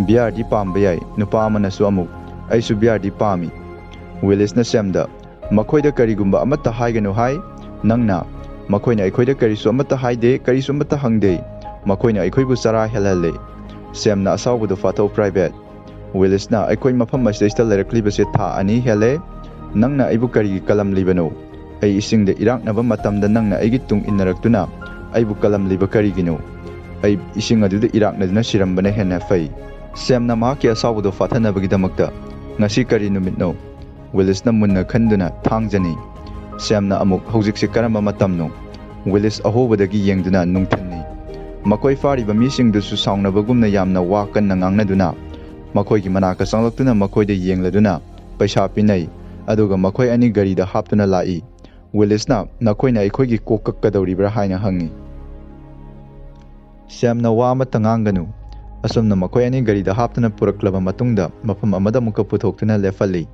ꯕꯤꯌꯥꯔꯗꯤ ꯄꯥꯝꯕ ꯌꯥꯏ꯫ ꯅꯨꯄꯥ ꯑꯃꯅꯁꯨ ꯑꯃꯨꯛ, ꯑꯩꯁꯨ ꯕꯤꯌꯥꯔꯗꯤ ꯄꯥꯝꯃꯤ꯫ ꯋꯤꯂꯤꯁꯅ ꯁꯦꯝꯗ, ꯃꯈꯣꯏꯗ ꯀꯔꯤꯒꯨꯝꯕ ꯑꯃꯠꯇ ꯍꯥꯏꯒꯅꯨ ꯍꯥꯏ꯫ ꯅꯪꯅ, ꯃꯈꯣꯏꯅ ꯑꯩꯈꯣꯏꯗ ꯀꯔꯤꯁꯨ ꯑꯃꯠꯇ ꯍꯥꯏꯗꯦ, ꯀꯔꯤꯁꯨ ꯑꯃꯠꯇ ꯍꯪꯗꯦ, ꯃꯈꯣꯏꯅ ꯑꯩꯈꯣꯏꯕꯨ ꯆꯔꯥ ꯍꯦꯜꯍꯜꯂꯦ꯫ ꯁꯦꯝꯅ ꯑꯁꯥꯎꯕꯗꯨ ꯐꯥꯊꯧ ꯄ꯭ꯔꯥꯏꯚꯦꯠ꯫ ꯋꯤꯂꯤꯁꯅ, ꯑꯩꯈꯣꯏ ꯃꯐꯝ ꯑꯁꯤꯗꯩꯁꯤꯗ ꯂꯩꯔꯛꯂꯤꯕꯁꯦ ꯊꯥ 2 ꯍꯦꯜꯂꯦ꯫ ꯅꯪꯅ ꯑꯩꯕꯨ ꯀꯔꯤꯒꯤ ꯀꯂꯝꯂꯤꯕꯅꯣ? ꯑꯩ ꯏꯁꯤꯡꯗ ꯏꯔꯥꯛꯅꯕ ꯃꯇꯝꯗ ꯅꯪꯅ ꯑꯩꯒꯤ ꯇꯨꯡ ꯏꯟꯅꯔꯛꯇꯨꯅ ꯑꯩꯕꯨ ꯀꯂꯝꯂꯤꯕ ꯀꯔꯤꯒꯤꯅꯣ? ꯑꯩ ꯏꯁꯤꯡ ꯑꯗꯨꯗ ꯏꯔꯥꯛꯅꯗꯨꯅ ꯁꯤꯔꯝꯕꯅ ꯍꯦꯟꯅ ꯐꯩ꯫ ꯁꯦꯝꯅ ꯃꯍꯥꯛꯀꯤ ꯑꯁꯥꯎꯕꯗꯨ ꯐꯥꯊꯅꯕꯒꯤꯗꯃꯛꯇ, ꯉꯁꯤ ꯀꯔꯤ ꯅꯨꯃꯤꯠꯅꯣ? ꯋꯤꯂꯤꯁꯅ ꯃꯨꯟꯅ ꯈꯟꯗꯨꯅ, ꯊꯥꯡꯖꯅꯤ꯫ ꯁꯦꯝꯅ ꯑꯃꯨꯛ, ꯍꯧꯖꯤꯛꯁꯦ ꯀꯔꯝꯕ ꯃꯇꯝꯅꯣ? ꯋꯤꯂꯤꯁ ꯑꯍꯣꯕꯗꯒꯤ ꯌꯦꯡꯗꯨꯅ, ꯅꯨꯡꯊꯤꯜꯅꯤ꯫ ꯃꯈꯣꯏ ꯐꯥꯔꯤꯕ ꯃꯤꯁꯤꯡꯗꯨꯁꯨ ꯁꯥꯎꯅꯕꯒꯨꯝꯅ ꯌꯥꯝꯅ ꯋꯥ ꯀꯟꯅ ꯉꯥꯡꯅꯗꯨꯅ ꯃꯈꯣꯏꯒꯤ ꯃꯅꯥꯛꯇ ꯆꯪꯂꯛꯇꯨꯅ ꯃꯈꯣꯏꯗ ꯌꯦꯡꯂꯗꯨꯅ ꯄꯩꯁꯥ ꯄꯤꯅꯩ, ꯑꯗꯨꯒ ꯃꯈꯣꯏ ꯑꯅꯤ ꯒꯥꯔꯤꯗ ꯍꯥꯞꯇꯨꯅ ꯂꯥꯛꯏ꯫ ꯋꯤꯂꯤꯁꯅ, ꯅꯈꯣꯏꯅ ꯑꯩꯈꯣꯏꯒꯤ ꯀꯣꯛ ꯀꯛꯀꯗꯧꯔꯤꯕ꯭ꯔꯥ ꯍꯥꯏꯅ ꯍꯪꯉꯤ꯫ ꯁꯦꯝꯅ, ꯋꯥ ꯑꯃꯠꯇ ꯉꯥꯡꯒꯅꯨ꯫ ꯑꯁꯨꯝꯅ ꯃꯈꯣꯏ ꯑꯅꯤ ꯒꯥꯔꯤꯗ ꯍꯥꯞꯇꯨꯅ ꯄꯨꯔꯛꯂꯕ ꯃꯇꯨꯡꯗ ꯃꯐꯝ ꯑꯃꯗ ꯑꯃꯨꯛꯀ ꯄꯨꯊꯣꯛꯇꯨꯅ ꯂꯦꯞꯍꯜꯂꯤ꯫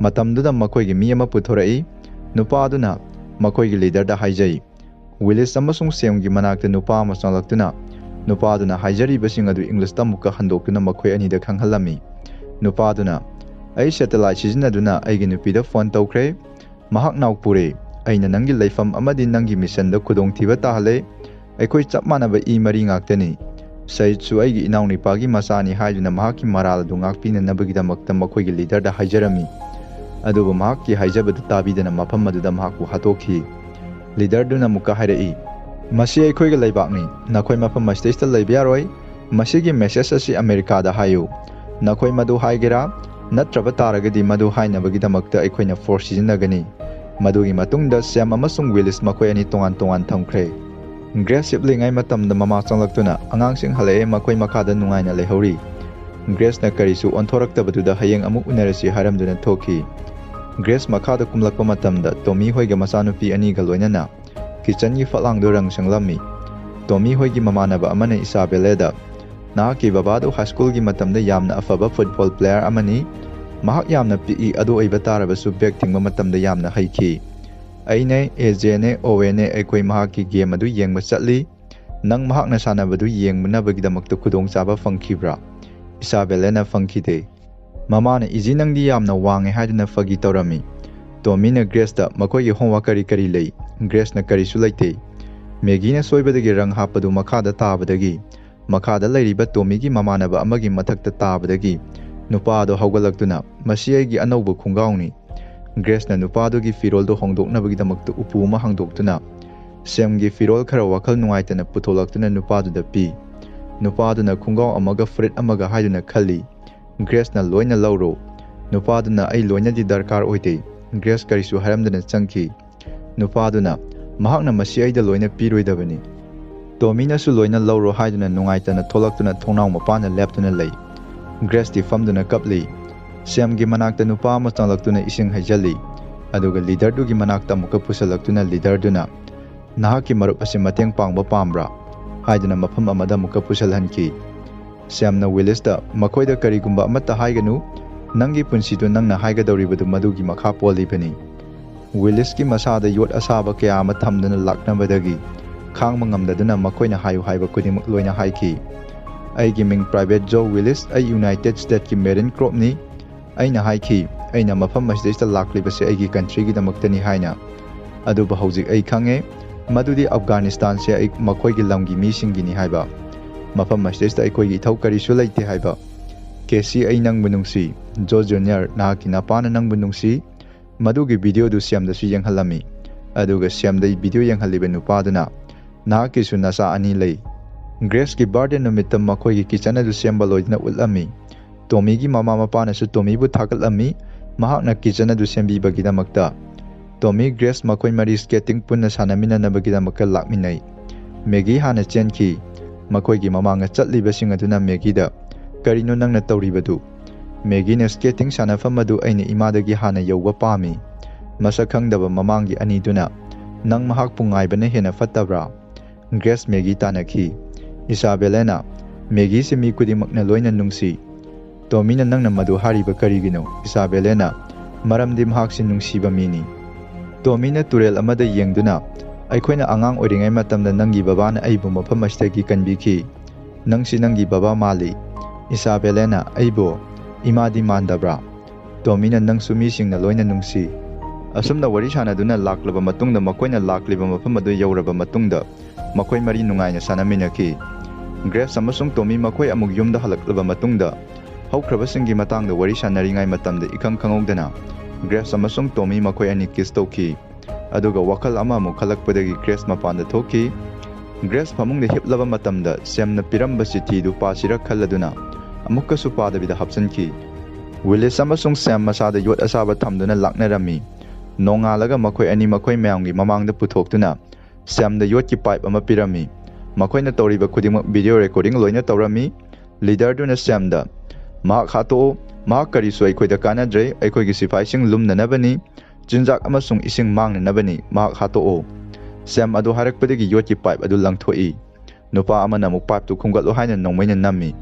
ꯃꯇꯝꯗꯨꯗ ꯃꯈꯣꯏꯒꯤ ꯃꯤ ꯑꯃ ꯄꯨꯊꯣꯔꯛꯏ꯫ ꯅꯨꯄꯥ ꯑꯗꯨꯅ ꯃꯈꯣꯏꯒꯤ ꯂꯤꯗꯔꯗ ꯍꯥꯏꯖꯩ꯫ ꯋꯤꯂꯤꯁ ꯑꯃꯁꯨꯡ ꯁꯦꯝꯒꯤ ꯃꯅꯥꯛꯇ ꯅꯨꯄꯥ ꯑꯃ ꯆꯪꯂꯛꯇꯨꯅ ꯅꯨꯄꯥꯗꯨꯅ ꯍꯥꯏꯖꯔꯤꯕꯁꯤꯡ ꯑꯗꯨ ꯏꯪꯂꯤꯁꯇ ꯑꯃꯨꯛꯀ ꯍꯟꯗꯣꯛꯇꯨꯅ ꯃꯈꯣꯏ ꯑꯅꯤꯗ ꯈꯪꯍꯜꯂꯝꯃꯤ꯫ ꯅꯨꯄꯥꯗꯨꯅ, ꯑꯩ ꯁꯦꯇꯦꯂꯥꯏꯠ ꯁꯤꯖꯤꯟꯅꯗꯨꯅ ꯑꯩꯒꯤ ꯅꯨꯄꯤꯗ ꯐꯣꯟ ꯇꯧꯈ꯭ꯔꯦ꯫ ꯃꯍꯥꯛ ꯅꯥꯎꯄꯨꯔꯦ꯫ ꯑꯩꯅ ꯅꯪꯒꯤ ꯂꯩꯐꯝ ꯑꯃꯗꯤ ꯅꯪꯒꯤ ꯃꯤꯁꯟꯗ ꯈꯨꯗꯣꯡꯊꯤꯕ ꯇꯥꯍꯜꯂꯦ꯫ ꯑꯩꯈꯣꯏ ꯆꯞ ꯃꯥꯟꯅꯕ ꯏ ꯃꯔꯤ ꯉꯥꯛꯇꯅꯤ꯫ ꯁꯌꯤꯗꯁꯨ ꯑꯩꯒꯤ ꯏꯅꯥꯎꯅꯨꯄꯥꯒꯤ ꯃꯆꯥꯅꯤ ꯍꯥꯏꯗꯨꯅ ꯃꯍꯥꯛꯀꯤ ꯃꯔꯥꯜ ꯑꯗꯨ ꯉꯥꯛꯄꯤꯅꯅꯕꯒꯤꯗꯃꯛꯇ ꯃꯈꯣꯏꯒꯤ ꯂꯤꯗꯔꯗ ꯍꯥꯏꯖꯔꯝꯃꯤ꯫ ꯑꯗꯨꯕꯨ ꯃꯍꯥꯛꯀꯤ ꯍꯥꯏꯖꯕꯗꯨ ꯇꯥꯕꯤꯗꯅ ꯃꯐꯝ ꯑꯗꯨꯗ ꯃꯍꯥꯛꯄꯨ ꯍꯥꯠꯇꯣꯛꯈꯤ꯫ ꯂꯤꯗꯔꯗꯨꯅ ꯑꯃꯨꯛꯀ ꯍꯥꯏꯔꯛꯏ, ꯃꯁꯤ ꯑꯩꯈꯣꯏꯒꯤ ꯂꯩꯕꯥꯛꯅꯤ, ꯅꯈꯣꯏ ꯃꯐꯝ ꯑꯁꯤꯗꯩꯁꯤꯗ ꯂꯩꯕ ꯌꯥꯔꯣꯏ꯫ ꯃꯁꯤꯒꯤ ꯃꯦꯁꯦꯖ ꯑꯁꯤ ꯑꯃꯦꯔꯤꯀꯥꯗ ꯍꯥꯏꯌꯨ꯫ ꯅꯈꯣꯏ ꯃꯗꯨ ꯍꯥꯏꯒꯦꯔꯥ? ꯅꯠꯇ꯭ꯔꯕ ꯇꯥꯔꯒꯗꯤ ꯃꯗꯨ ꯍꯥꯏꯅꯕꯒꯤꯗꯃꯛꯇ ꯑꯩꯈꯣꯏꯅ ꯐꯣꯔꯁ ꯁꯤꯖꯤꯟꯅꯒꯅꯤ꯫ ꯃꯗꯨꯒꯤ ꯃꯇꯨꯡꯗ ꯁꯦꯝ ꯑꯃꯁꯨꯡ ꯋꯤꯂꯤꯁ ꯃꯈꯣꯏ ꯑꯅꯤ ꯇꯣꯉꯥꯟ ꯇꯣꯉꯥꯟ ꯊꯝꯈ꯭ꯔꯦ꯫ ꯒ꯭ꯔꯦꯁ ꯍꯤꯞꯂꯤꯉꯩ ꯃꯇꯝꯗ ꯃꯃꯥ ꯆꯪꯂꯛꯇꯨꯅ, ꯑꯉꯥꯡꯁꯤꯡ ꯍꯜꯂꯛꯑꯦ, ꯃꯈꯣꯏ ꯃꯈꯥꯗ ꯅꯨꯡꯉꯥꯏꯅ ꯂꯩꯍꯧꯔꯤ꯫ ꯒ꯭ꯔꯦꯁꯅ ꯀꯔꯤꯁꯨ ꯑꯣꯟꯊꯣꯔꯛꯇꯕꯗꯨꯗ ꯍꯌꯦꯡ ꯑꯃꯨꯛ ꯎꯅꯔꯁꯤ ꯍꯥꯏꯔꯝꯗꯨꯅ ꯊꯣꯛꯈꯤ꯫ ꯒ꯭ꯔꯦꯁ ꯃꯈꯥꯗ ꯀꯨꯝꯂꯛꯄ ꯃꯇꯝꯗ ꯇꯣꯃꯤ ꯍꯣꯏꯒ ꯃꯆꯥꯅꯨꯄꯤ ꯑꯅꯤꯒ ꯂꯣꯏꯅꯅ ꯀꯤꯆꯟꯒꯤ ꯐꯛꯂꯥꯡꯗꯨ ꯔꯪ ꯁꯪꯂꯝꯃꯤ꯫ ꯇꯣꯃꯤ ꯍꯣꯏꯒꯤ ꯃꯃꯥꯟꯅꯕ ꯑꯃꯅ ꯏꯁꯥꯕꯦꯂꯦꯗ, ꯅꯍꯥꯛꯀꯤ ꯕꯕꯥꯗꯨ ꯍꯥꯏꯁ꯭ꯀꯨꯜꯒꯤ ꯃꯇꯝꯗ ꯌꯥꯝꯅ ꯑꯐꯕ ꯐꯨꯠꯕꯣꯜ ꯄ꯭ꯂꯦꯌꯥꯔ ꯑꯃꯅꯤ꯫ ꯃꯍꯥꯛ ꯌꯥꯝꯅ ꯄꯤꯛꯏ, ꯑꯗꯨ ꯑꯣꯏꯕ ꯇꯥꯔꯕꯁꯨ ꯕꯦꯛ ꯊꯤꯡꯕ ꯃꯇꯝꯗ ꯌꯥꯝꯅ ꯍꯩꯈꯤ꯫ ꯑꯩꯅꯦ, ꯑꯦꯖꯦꯅꯦ, ꯑꯣꯋꯦꯅꯦ ꯑꯩꯈꯣꯏ ꯃꯍꯥꯛꯀꯤ ꯒꯦꯝ ꯑꯗꯨ ꯌꯦꯡꯕ ꯆꯠꯂꯤ꯫ ꯅꯪ ꯃꯍꯥꯛꯅ ꯁꯥꯟꯅꯕꯗꯨ ꯌꯦꯡꯅꯕꯒꯤꯗꯃꯛꯇ ꯈꯨꯗꯣꯡꯆꯥꯕ ꯐꯪꯈꯤꯕ꯭ꯔꯥ? ꯏꯁꯥꯕꯦꯂꯦꯅ, ꯐꯪꯈꯤꯗꯦ꯫ ꯃꯃꯥꯅ, ꯏꯖꯤ ꯅꯪꯗꯤ ꯌꯥꯝꯅ ꯋꯥꯡꯉꯦ ꯍꯥꯏꯗꯨꯅ ꯐꯥꯒꯤ ꯇꯧꯔꯝꯃꯤ꯫ ꯇꯣꯃꯤꯅ ꯒ꯭ꯔꯦꯁꯇ, ꯃꯈꯣꯏꯒꯤ ꯍꯣꯝꯋꯥꯔꯛ ꯀꯔꯤ ꯀꯔꯤ ꯂꯩ? ꯒ꯭ꯔꯦꯁꯅ, ꯀꯔꯤꯁꯨ ꯂꯩꯇꯦ꯫ ꯃꯦꯒꯤꯅ ꯁꯣꯏꯕꯗꯒꯤ ꯔꯪ ꯍꯥꯞꯄꯗꯨ ꯃꯈꯥꯗ ꯇꯥꯕꯗꯒꯤ, ꯃꯈꯥꯗ ꯂꯩꯔꯤꯕ ꯇꯣꯃꯤꯒꯤ ꯃꯃꯥꯟꯅꯕ ꯑꯃꯒꯤ ꯃꯊꯛꯇ ꯇꯥꯕꯗꯒꯤ ꯅꯨꯄꯥ ꯑꯗꯨ ꯍꯧꯒꯠꯂꯛꯇꯨꯅ, ꯃꯁꯤ ꯑꯩꯒꯤ ꯑꯅꯧꯕ ꯈꯣꯡꯒ꯭ꯔꯥꯎꯅꯤ꯫ ꯒ꯭ꯔꯦꯁꯅ ꯅꯨꯄꯥꯗꯨꯒꯤ ꯐꯤꯔꯣꯜꯗꯨ ꯍꯣꯡꯗꯣꯛꯅꯕꯒꯤꯗꯃꯛꯇ ꯎꯄꯨ ꯑꯃ ꯍꯥꯡꯗꯣꯛꯇꯨꯅ, ꯁꯦꯝꯒꯤ ꯐꯤꯔꯣꯜ ꯈꯔ ꯋꯥꯈꯜ ꯅꯨꯡꯉꯥꯏꯇꯅ ꯄꯨꯊꯣꯛꯂꯛꯇꯨꯅ ꯅꯨꯄꯥꯗꯨꯗ ꯄꯤ꯫ ꯅꯨꯄꯥꯗꯨꯅ ꯈꯣꯡꯒ꯭ꯔꯥꯎ ꯑꯃꯒ ꯐꯨꯔꯤꯠ ꯑꯃꯒ ꯍꯥꯏꯗꯨꯅ ꯈꯜꯂꯤ꯫ ꯒ꯭ꯔꯦꯁꯅ ꯂꯣꯏꯅ ꯂꯧꯔꯣ꯫ ꯅꯨꯄꯥꯗꯨꯅ ꯑꯩ ꯂꯣꯏꯅꯗꯤ ꯗꯔꯀꯥꯔ ꯑꯣꯏꯗꯦ꯫ ꯒ꯭ꯔꯦꯁ ꯀꯔꯤꯁꯨ ꯍꯥꯏꯔꯝꯗꯅ ꯆꯪꯈꯤ꯫ ꯅꯨꯄꯥꯗꯨꯅ ꯃꯍꯥꯛꯅ ꯃꯁꯤ ꯑꯩꯗ ꯂꯣꯏꯅ ꯄꯤꯔꯣꯏꯗꯕꯅꯤ꯫ ꯇꯣꯃꯤꯅꯁꯨ ꯂꯣꯏꯅ ꯂꯧꯔꯣ ꯍꯥꯏꯗꯨꯅ ꯅꯨꯡꯉꯥꯏꯇꯅ ꯊꯣꯛꯂꯛꯇꯨꯅ ꯊꯣꯡꯅꯥꯎ ꯃꯄꯥꯟꯗ ꯂꯦꯞꯇꯨꯅ ꯂꯩ꯫ ꯒ꯭ꯔꯦꯁꯇꯤ ꯐꯝꯗꯨꯅ ꯀꯞꯂꯤ꯫ ꯁꯦꯝꯒꯤ ꯃꯅꯥꯛꯇ ꯅꯨꯄꯥ ꯑꯃ ꯆꯪꯂꯛꯇꯨꯅ ꯏꯁꯤꯡ ꯍꯩꯖꯜꯂꯤ꯫ ꯑꯗꯨꯒ ꯂꯤꯗꯔꯗꯨꯒꯤ ꯃꯅꯥꯛꯇ ꯑꯃꯨꯛꯀ ꯄꯨꯁꯜꯂꯛꯇꯨꯅ ꯂꯤꯗꯔꯗꯨꯅ ꯅꯍꯥꯛꯀꯤ ꯃꯔꯨꯞ ꯑꯁꯤ ꯃꯇꯦꯡ ꯄꯥꯡꯕ ꯄꯥꯝꯕ꯭ꯔꯥ ꯍꯥꯏꯗꯨꯅ ꯃꯐꯝ ꯑꯃꯗ ꯑꯃꯨꯛꯀ ꯄꯨꯁꯜꯍꯟꯈꯤ꯫ ꯁꯦꯝꯅ ꯋꯤꯂꯤꯁꯇ ꯃꯈꯣꯏꯗ ꯀꯔꯤꯒꯨꯝꯕ ꯑꯃꯠꯇ ꯍꯥꯏꯒꯅꯨ, ꯅꯪꯒꯤ ꯄꯨꯟꯁꯤꯗꯨ ꯅꯪꯅ ꯍꯥꯏꯒꯗꯧꯔꯤꯕꯗꯨ ꯃꯗꯨꯒꯤ ꯃꯈꯥ ꯄꯣꯜꯂꯤꯕꯅꯤ꯫ ꯋꯤꯂꯤꯁꯀꯤ ꯃꯁꯥꯗ ꯌꯣꯠ ꯑꯁꯥꯕ ꯀꯌꯥ ꯑꯃ ꯊꯝꯗꯨꯅ ꯂꯥꯛꯅꯕꯗꯒꯤ ꯈꯥꯡꯕ ꯉꯝꯗꯗꯨꯅ ꯃꯈꯣꯏꯅ ꯍꯥꯏꯌꯨ ꯍꯥꯏꯕ ꯈꯨꯗꯤꯡꯃꯛ ꯂꯣꯏꯅ ꯍꯥꯏꯈꯤ꯫ ꯑꯩꯒꯤ ꯃꯤꯡ ꯄ꯭ꯔꯥꯏꯚꯦꯠ ꯖꯣ ꯋꯤꯂꯤꯁ, ꯑꯩ ꯌꯨꯅꯥꯏꯇꯦꯗ ꯁ꯭ꯇꯦꯠꯀꯤ ꯃꯦꯔꯤꯟ ꯀꯣꯔꯞꯅꯤ꯫ ꯑꯩꯅ ꯍꯥꯏꯈꯤ ꯑꯩꯅ ꯃꯐꯝ ꯑꯁꯤꯗꯩꯁꯤꯗ ꯂꯥꯛꯂꯤꯕꯁꯦ ꯑꯩꯒꯤ ꯀꯟꯇ꯭ꯔꯤꯒꯤꯗꯃꯛꯇꯅꯤ ꯍꯥꯏꯅ꯫ ꯑꯗꯨꯕꯨ ꯍꯧꯖꯤꯛ ꯑꯩ ꯈꯪꯉꯦ ꯃꯗꯨꯗꯤ ꯑꯐꯒꯥꯅꯤꯁꯇꯥꯟꯁꯦ ꯃꯈꯣꯏꯒꯤ ꯂꯝꯒꯤ ꯃꯤꯁꯤꯡꯒꯤꯅꯤ ꯍꯥꯏꯕ, ꯃꯐꯝ ꯑꯁꯤꯗꯩꯁꯤꯗ ꯑꯩꯈꯣꯏꯒꯤ ꯏꯊꯧ ꯀꯔꯤꯁꯨ ꯂꯩꯇꯦ ꯍꯥꯏꯕ꯫ ꯀꯦꯁꯤ, ꯑꯩ ꯅꯪꯕꯨ ꯅꯨꯡꯁꯤ꯫ ꯖꯣ ꯖꯨꯅꯤꯌꯔ, ꯅꯍꯥꯛꯀꯤ ꯅꯄꯥꯅ ꯅꯪꯕꯨ ꯅꯨꯡꯁꯤ꯫ ꯃꯗꯨꯒꯤ ꯚꯤꯗꯤꯑꯣꯗꯨ ꯁꯦꯝꯗꯁꯨ ꯌꯦꯡꯍꯜꯂꯝꯃꯤ꯫ ꯑꯗꯨꯒ ꯁꯦꯝꯗ ꯚꯤꯗꯤꯑꯣ ꯌꯦꯡꯍꯜꯂꯤꯕ ꯅꯨꯄꯥꯗꯨꯅ ꯅꯍꯥꯛꯀꯤꯁꯨ ꯅꯆꯥ 2 ꯂꯩ꯫ ꯒ꯭ꯔꯦꯁꯀꯤ ꯕꯥꯔꯗꯦ ꯅꯨꯃꯤꯠꯇ ꯃꯈꯣꯏꯒꯤ ꯀꯤꯆꯟ ꯑꯗꯨ ꯁꯦꯝꯕ ꯂꯣꯏꯗꯨꯅ ꯎꯠꯂꯝꯃꯤ꯫ ꯇꯣꯃꯤꯒꯤ ꯃꯃꯥ ꯃꯄꯥꯅꯁꯨ ꯇꯣꯃꯤꯕꯨ ꯊꯥꯒꯠꯂꯝꯃꯤ ꯃꯍꯥꯛꯅ ꯀꯤꯆꯟ ꯑꯗꯨ ꯁꯦꯝꯕꯤꯕꯒꯤꯗꯃꯛꯇ꯫ ꯇꯣꯃꯤ, ꯒ꯭ꯔꯦꯁ ꯃꯈꯣꯏ ꯃꯔꯤ ꯁ꯭ꯀꯦꯇꯤꯡ ꯄꯨꯟꯅ ꯁꯥꯟꯅꯃꯤꯟꯅꯅꯕꯒꯤꯗꯃꯛꯇ ꯂꯥꯛꯃꯤꯟꯅꯩ꯫ ꯃꯦꯒꯤ ꯍꯥꯟꯅ ꯆꯦꯟꯈꯤ꯫ ꯃꯈꯣꯏꯒꯤ ꯃꯃꯥꯡꯗ ꯆꯠꯂꯤꯕꯁꯤꯡ ꯑꯗꯨꯅ ꯃꯦꯒꯤꯗ ꯀꯔꯤꯅꯣ ꯅꯪꯅ ꯇꯧꯔꯤꯕꯗꯨ? ꯃꯦꯒꯤꯅ ꯁ꯭ꯀꯦꯇꯤꯡ ꯁꯥꯟꯅꯐꯝ ꯑꯗꯨ ꯑꯩꯅ ꯏꯃꯥꯗꯒꯤ ꯍꯥꯟꯅ ꯌꯧꯕ ꯄꯥꯝꯃꯤ꯫ ꯃꯁꯛ ꯈꯪꯗꯕ ꯃꯃꯥꯡꯒꯤ ꯑꯅꯤꯗꯨꯅ ꯅꯪ ꯃꯍꯥꯛꯄꯨ ꯉꯥꯏꯕꯅ ꯍꯦꯟꯅ ꯐꯠꯇꯕ꯭ꯔꯥ? ꯒ꯭ꯔꯦꯁ ꯃꯦꯒꯤ ꯇꯥꯟꯅꯈꯤ꯫ ꯏꯁꯥꯕꯦꯂꯥꯅ ꯃꯦꯒꯤꯁꯤ ꯃꯤ ꯈꯨꯗꯤꯡꯃꯛꯅ ꯂꯣꯏꯅ ꯅꯨꯡꯁꯤ꯫ ꯇꯣꯃꯤꯅ ꯅꯪꯅ ꯃꯗꯨ ꯍꯥꯏꯔꯤꯕ ꯀꯔꯤꯒꯤꯅꯣ? ꯏꯁꯥꯕꯦꯂꯥꯅ ꯃꯔꯝꯗꯤ ꯃꯍꯥꯛꯁꯤ ꯅꯨꯡꯁꯤꯕ ꯃꯤꯅꯤ꯫ ꯇꯣꯃꯤꯅ ꯇꯨꯔꯦꯜ ꯑꯃꯗ ꯌꯦꯡꯗꯨꯅ ꯑꯩꯈꯣꯏꯅ ꯑꯉꯥꯡ ꯑꯣꯏꯔꯤꯉꯩ ꯃꯇꯝꯗ ꯅꯪꯒꯤ ꯕꯕꯥꯅ ꯑꯩꯕꯨ ꯃꯐꯝ ꯑꯁꯤꯗꯒꯤ ꯀꯟꯕꯤꯈꯤ꯫ ꯅꯪꯁꯤ ꯅꯪꯒꯤ ꯕꯕꯥ ꯃꯥꯜꯂꯤ꯫ ꯏꯁꯥꯕꯦꯂꯥꯅ ꯑꯩꯕꯨ ꯏꯃꯥꯗꯤ ꯃꯥꯟꯗꯕ꯭ꯔꯥ? ꯇꯣꯃꯤꯅ ꯅꯪꯁꯨ ꯃꯤꯁꯤꯡꯅ ꯂꯣꯏꯅ ꯅꯨꯡꯁꯤ꯫ ꯑꯁꯨꯝꯅ ꯋꯥꯔꯤ ꯁꯥꯟꯅꯗꯨꯅ ꯂꯥꯛꯂꯕ ꯃꯇꯨꯡꯗ ꯃꯈꯣꯏꯅ ꯂꯥꯛꯂꯤꯕ ꯃꯐꯝ ꯑꯗꯨ ꯌꯧꯔꯕ ꯃꯇꯨꯡꯗ ꯃꯈꯣꯏ ꯃꯔꯤ ꯅꯨꯡꯉꯥꯏꯅ ꯁꯥꯟꯅꯃꯤꯟꯅꯈꯤ꯫ ꯒ꯭ꯔꯦꯁ ꯑꯃꯁꯨꯡ ꯇꯣꯃꯤ ꯃꯈꯣꯏ ꯑꯃꯨꯛ ꯌꯨꯝꯗ ꯍꯜꯂꯛꯂꯕ ꯃꯇꯨꯡꯗ ꯍꯧꯈ꯭ꯔꯕꯁꯤꯡꯒꯤ ꯃꯇꯥꯡꯗ ꯋꯥꯔꯤ ꯁꯥꯟꯅꯔꯤꯉꯩ ꯃꯇꯝꯗ ꯏꯈꯪ ꯈꯪꯍꯧꯗꯅ ꯒ꯭ꯔꯦꯁ ꯑꯃꯁꯨꯡ ꯇꯣꯃꯤ ꯃꯈꯣꯏ ꯑꯅꯤ ꯀꯤꯁ ꯇꯧꯈꯤ꯫ ꯑꯗꯨꯒ ꯋꯥꯈꯜ ꯑꯃꯃꯨꯛ ꯈꯜꯂꯛꯄꯗꯒꯤ ꯒ꯭ꯔꯦꯁ ꯃꯄꯥꯟꯗ ꯊꯣꯛꯈꯤ꯫ ꯒ꯭ꯔꯦꯁ ꯐꯃꯨꯡꯗ ꯍꯤꯞꯂꯕ ꯃꯇꯝꯗ ꯁꯦꯝꯅ ꯄꯤꯔꯝꯕ ꯆꯤꯊꯤꯗꯨ ꯄꯥꯁꯤꯔ ꯈꯜꯂꯗꯨꯅ ꯑꯃꯨꯛꯀꯁꯨ ꯄꯥꯗꯕꯤꯗ ꯍꯥꯞꯆꯤꯟꯈꯤ꯫ ꯋꯤꯂꯤꯁ ꯑꯃꯁꯨꯡ ꯁꯦꯝ ꯃꯁꯥꯗ ꯌꯣꯠ ꯑꯁꯥꯕ ꯊꯝꯗꯨꯅ ꯂꯥꯛꯅꯔꯝꯃꯤ꯫ ꯅꯣꯡꯉꯥꯜꯂꯒ ꯃꯈꯣꯏ ꯑꯅꯤ ꯃꯈꯣꯏ ꯃꯌꯥꯝꯒꯤ ꯃꯃꯥꯡꯗ ꯄꯨꯊꯣꯛꯇꯨꯅ ꯁꯦꯝꯗ ꯌꯣꯠꯀꯤ ꯄꯥꯏꯞ ꯑꯃ ꯄꯤꯔꯝꯃꯤ꯫ ꯃꯈꯣꯏꯅ ꯇꯧꯔꯤꯕ ꯈꯨꯗꯤꯡꯃꯛ ꯚꯤꯗꯤꯑꯣ ꯔꯦꯀꯣꯔꯗꯤꯡ ꯂꯣꯏꯅ ꯇꯧꯔꯝꯃꯤ꯫ ꯂꯤꯗꯔꯗꯨꯅ ꯁꯦꯝꯗ ꯃꯍꯥꯛ ꯍꯥꯠꯇꯣꯛꯎ, ꯃꯍꯥꯛ ꯀꯔꯤꯁꯨ ꯑꯩꯈꯣꯏꯗ ꯀꯥꯟꯅꯗ꯭ꯔꯦ, ꯑꯩꯈꯣꯏꯒꯤ ꯁꯤꯐꯥꯏꯁꯤꯡ ꯂꯨꯝꯅꯅꯕꯅꯤ, ꯆꯤꯟꯖꯥꯛ ꯑꯃꯁꯨꯡ ꯏꯁꯤꯡ ꯃꯥꯡꯅꯅꯕꯅꯤ, ꯃꯍꯥꯛ ꯍꯥꯠꯇꯣꯛꯎ꯫ ꯁꯦꯝ ꯑꯗꯨ ꯍꯥꯏꯔꯛꯄꯗꯒꯤ ꯌꯣꯠꯀꯤ ꯄꯥꯏꯞ ꯑꯗꯨ ꯂꯪꯊꯣꯛꯏ꯫ ꯅꯨꯄꯥ ꯑꯃꯅ ꯑꯃꯨꯛ ꯄꯥꯏꯞꯇꯨ ꯈꯨꯝꯒꯠꯂꯨ ꯍꯥꯏꯅ ꯅꯣꯡꯃꯩꯅ ꯅꯝꯃꯤ꯫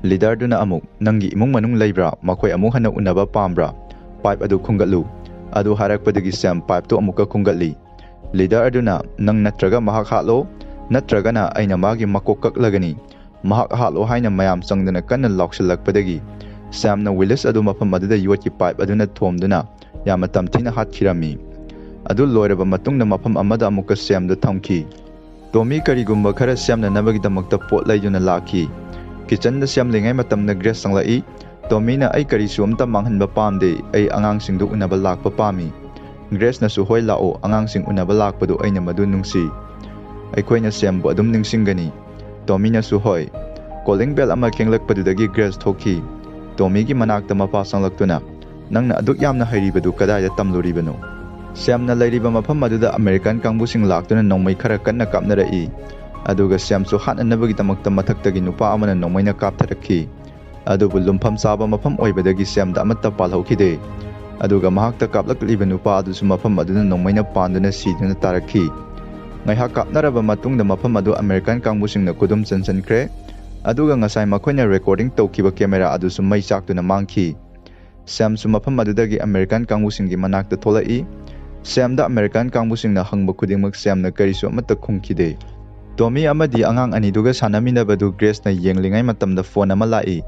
ꯂꯤꯗꯔꯗꯨꯅ ꯑꯃꯨꯛ ꯅꯪꯒꯤ ꯏꯃꯨꯡ ꯃꯅꯨꯡ ꯂꯩꯕ꯭ꯔꯥ? ꯃꯈꯣꯏ ꯑꯃꯨꯛ ꯍꯟꯅ ꯎꯅꯕ ꯄꯥꯝꯕ꯭ꯔꯥ? ꯄꯥꯏꯞ ꯑꯗꯨ ꯈꯨꯝꯒꯠꯂꯨ꯫ ꯑꯗꯨ ꯍꯥꯏꯔꯛꯄꯗꯒꯤ ꯁꯦꯝ ꯄꯥꯏꯞꯇꯨ ꯑꯃꯨꯛꯀ ꯈꯨꯝꯒꯠꯂꯤ꯫ ꯂꯤꯗꯔ ꯑꯗꯨꯅ ꯅꯪ ꯅꯠꯇ꯭ꯔꯒ ꯃꯍꯥꯛ ꯍꯥꯠꯂꯣ, ꯅꯠꯇ꯭ꯔꯒꯅ ꯑꯩꯅ ꯃꯥꯒꯤ ꯃꯀꯣꯛ ꯀꯛꯂꯒꯅꯤ, ꯃꯍꯥꯛ ꯍꯥꯠꯂꯣ ꯍꯥꯏꯅ ꯃꯌꯥꯝ ꯆꯪꯗꯅ ꯀꯟꯅ ꯂꯥꯎꯁꯤꯜꯂꯛꯄꯗꯒꯤ ꯁꯦꯝꯅ ꯋꯤꯂꯤꯁ ꯑꯗꯨ ꯃꯐꯝ ꯑꯗꯨꯗ ꯌꯣꯠꯀꯤ ꯄꯥꯏꯞ ꯑꯗꯨꯅ ꯊꯣꯝꯗꯨꯅ ꯌꯥꯝꯅ ꯇꯝꯊꯤꯅ ꯍꯥꯠꯈꯤꯔꯝꯃꯤ꯫ ꯑꯗꯨ ꯂꯣꯏꯔꯕ ꯃꯇꯨꯡꯗ ꯃꯐꯝ ꯑꯃꯗ ꯑꯃꯨꯛꯀ ꯁꯦꯝꯗꯨ ꯊꯝꯈꯤ꯫ ꯇꯣꯃꯤ ꯀꯔꯤꯒꯨꯝꯕ ꯈꯔ ꯁꯦꯝꯅꯅꯕꯒꯤꯗꯃꯛꯇ ꯄꯣꯠ ꯂꯩꯗꯨꯅ ꯂꯥꯛꯈꯤ꯫ ꯀꯤꯆꯟꯗ ꯁꯦꯝꯂꯤꯉꯩ ꯃꯇꯝꯗ ꯒ꯭ꯔꯦꯁ ꯆꯪꯂꯛꯏ꯫ ꯇꯣꯃꯤꯅ ꯑꯩ ꯀꯔꯤꯁꯨ ꯑꯝꯇ ꯃꯥꯡꯍꯟꯕ ꯄꯥꯝꯗꯦ, ꯑꯩ ꯑꯉꯥꯡꯁꯤꯡꯗꯨ ꯎꯅꯕ ꯂꯥꯛꯄ ꯄꯥꯝꯃꯤ꯫ ꯒ꯭ꯔꯦꯁꯅꯁꯨ ꯍꯣꯏ ꯂꯥꯛꯑꯣ, ꯑꯉꯥꯡꯁꯤꯡ ꯎꯅꯕ ꯂꯥꯛꯄꯗꯨ ꯑꯩꯅ ꯃꯗꯨ ꯅꯨꯡꯁꯤ, ꯑꯩꯈꯣꯏꯅ ꯁꯦꯝꯕꯨ ꯑꯗꯨꯝ ꯅꯤꯡꯁꯤꯡꯒꯅꯤ꯫ ꯇꯣꯃꯤꯅꯁꯨ ꯍꯣꯏ꯫ ꯀꯣꯂꯤꯡ ꯕꯦꯜ ꯑꯃ ꯈꯤꯡꯂꯛꯄꯗꯨꯗꯒꯤ ꯒ꯭ꯔꯦꯁ ꯊꯣꯛꯈꯤ꯫ ꯇꯣꯃꯤꯒꯤ ꯃꯅꯥꯛꯇ ꯃꯄꯥ ꯆꯪꯂꯛꯇꯨꯅ ꯅꯪꯅ ꯑꯗꯨꯛ ꯌꯥꯝꯅ ꯍꯩꯔꯤꯕꯗꯨ ꯀꯗꯥꯏꯗ ꯇꯝꯂꯨꯔꯤꯕꯅꯣ? ꯁꯦꯝꯅ ꯂꯩꯔꯤꯕ ꯃꯐꯝ ꯑꯗꯨꯗ ꯑꯃꯦꯔꯤꯀꯥꯟ ꯀꯥꯡꯕꯨꯁꯤꯡ ꯂꯥꯛꯇꯨꯅ ꯅꯣꯡꯃꯩ ꯈꯔ ꯀꯟꯅ ꯀꯥꯞꯅꯔꯛꯏ꯫ ꯑꯗꯨꯒ ꯁꯦꯝꯁꯨ ꯍꯥꯠꯅꯅꯕꯒꯤꯗꯃꯛꯇ ꯃꯊꯛꯇꯒꯤ ꯅꯨꯄꯥ ꯑꯃꯅ ꯅꯣꯡꯃꯩꯅ ꯀꯥꯞꯊꯔꯛꯈꯤ꯫ ꯑꯗꯨꯕꯨ ꯂꯨꯝꯐꯝ ꯆꯥꯕ ꯃꯐꯝ ꯑꯣꯏꯕꯗꯒꯤ ꯁꯦꯝꯗ ꯑꯃꯠꯇ ꯄꯥꯜꯍꯧꯈꯤꯗꯦ꯫ ꯑꯗꯨꯒ ꯃꯍꯥꯛꯇ ꯀꯥꯞꯂꯛꯂꯤꯕ ꯅꯨꯄꯥ ꯑꯗꯨꯁꯨ ꯃꯐꯝ ꯑꯗꯨꯗ ꯅꯣꯡꯃꯩꯅ ꯄꯥꯟꯗꯨꯅ ꯁꯤꯗꯨꯅ ꯇꯥꯔꯛꯈꯤ꯫ ꯉꯥꯏꯍꯥꯛ ꯀꯥꯞꯅꯔꯕ ꯃꯇꯨꯡꯗ ꯃꯐꯝ ꯑꯗꯨ ꯑꯃꯦꯔꯤꯀꯥꯟ ꯀꯥꯡꯕꯨꯁꯤꯡꯅ ꯈꯨꯗꯨꯝ ꯆꯟꯁꯤꯟꯈ꯭ꯔꯦ꯫ ꯑꯗꯨꯒ ꯉꯁꯥꯏ ꯃꯈꯣꯏꯅ ꯔꯦꯀꯣꯔꯗꯤꯡ ꯇꯧꯈꯤꯕ ꯀꯦꯃꯦꯔꯥ ꯑꯗꯨꯁꯨ ꯃꯩ ꯆꯥꯛꯇꯨꯅ ꯃꯥꯡꯈꯤ꯫ ꯁꯦꯝꯁꯨ ꯃꯐꯝ ꯑꯗꯨꯗꯒꯤ ꯑꯃꯦꯔꯤꯀꯥꯟ ꯀꯥꯡꯕꯨꯁꯤꯡꯒꯤ ꯃꯅꯥꯛꯇ ꯊꯣꯛꯂꯛꯏ꯫ ꯁꯦꯝꯗ ꯑꯃꯦꯔꯤꯀꯥꯟ ꯀꯥꯡꯕꯨꯁꯤꯡꯅ ꯍꯪꯕ ꯈꯨꯗꯤꯡꯃꯛ ꯁꯦꯝꯅ ꯀꯔꯤꯁꯨ ꯑꯃꯠꯇ ꯈꯨꯝꯈꯤꯗꯦ꯫ ꯇꯣꯃꯤ ꯑꯃꯗꯤ ꯑꯉꯥꯡ ꯑꯅꯤꯗꯨꯒ ꯁꯥꯟꯅꯃꯤꯟꯅꯕꯗꯨ ꯒ꯭ꯔꯦꯁꯅ ꯌꯦꯡꯂꯤꯉꯩ ꯃꯇꯝꯗ ꯐꯣꯟ ꯑꯃ ꯂꯥꯛꯏ꯫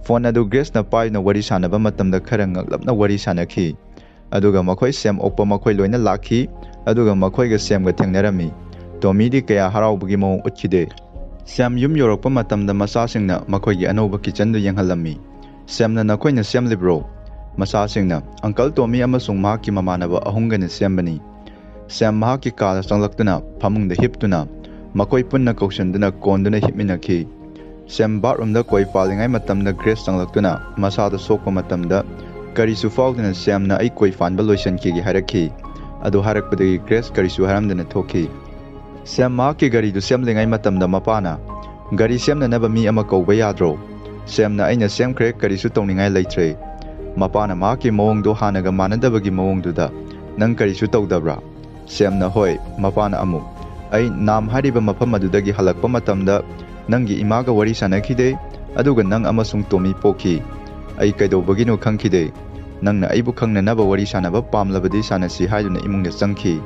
ꯐꯣꯟ ꯑꯗꯨ ꯒ꯭ꯔꯦꯁꯅ ꯄꯥꯏꯗꯨꯅ ꯋꯥꯔꯤ ꯁꯥꯟꯅꯕ ꯃꯇꯝꯗ ꯈꯔ ꯉꯛꯂꯞꯅ ꯋꯥꯔꯤ ꯁꯥꯟꯅꯈꯤ꯫ ꯑꯗꯨꯒ ꯃꯈꯣꯏ ꯁꯦꯝ ꯑꯣꯛꯄ ꯃꯈꯣꯏ ꯂꯣꯏꯅ ꯂꯥꯛꯈꯤ꯫ ꯑꯗꯨꯒ ꯃꯈꯣꯏꯒ ꯁꯦꯝꯒ ꯊꯦꯡꯅꯔꯝꯃꯤ꯫ ꯇꯣꯃꯤꯗꯤ ꯀꯌꯥ ꯍꯔꯥꯎꯕꯒꯤ ꯃꯑꯣꯡ ꯎꯠꯈꯤꯗꯦ꯫ ꯁꯦꯝ ꯌꯨꯝ ꯌꯧꯔꯛꯄ ꯃꯇꯝꯗ ꯃꯆꯥꯁꯤꯡꯅ ꯃꯈꯣꯏꯒꯤ ꯑꯅꯧꯕ ꯀꯤꯆꯟꯗꯨ ꯌꯦꯡꯍꯜꯂꯝꯃꯤ꯫ ꯁꯦꯝꯅ ꯅꯈꯣꯏꯅ ꯁꯦꯝꯂꯤꯕ꯭ꯔꯣ? ꯃꯆꯥꯁꯤꯡꯅ ꯑꯪꯀꯜ ꯇꯣꯃꯤ ꯑꯃꯁꯨꯡ ꯃꯍꯥꯛꯀꯤ ꯃꯃꯥꯟꯅꯕ ꯑꯍꯨꯝꯒꯅ ꯁꯦꯝꯕꯅꯤ꯫ Sam mahakki kaada changlakduna phamungda hiptuna makoi punna kausanduna konduna hipminakhi. Sam bathroomda koi palingai matamda Grace changlakduna masada sokpa matamda karisu fauduna Samna ai koi fanba loisankhi gi harakhi. Adu harakpadagi Grace karisu haramdana thokhi. Sam mahakki gari du semlingai matamda mapana gari semnanaba mi ama kauba yadro. Samna aina semkhre karisu tongningai leitre. Mapana mahakki mawongdo hanaga manadabagi mawongduda nang karisu tawdabra. Samna hoi mapana amuk ai nam hariba mafam adudagi halakpa matamda nangi imaga wari sanakhide aduga nang amasung Tommy pokhi. Ai kaidobagino khangkhide nangna aibu khangnanaba wari sanaba pamlabadi sanasi haiduna imungda changkhi.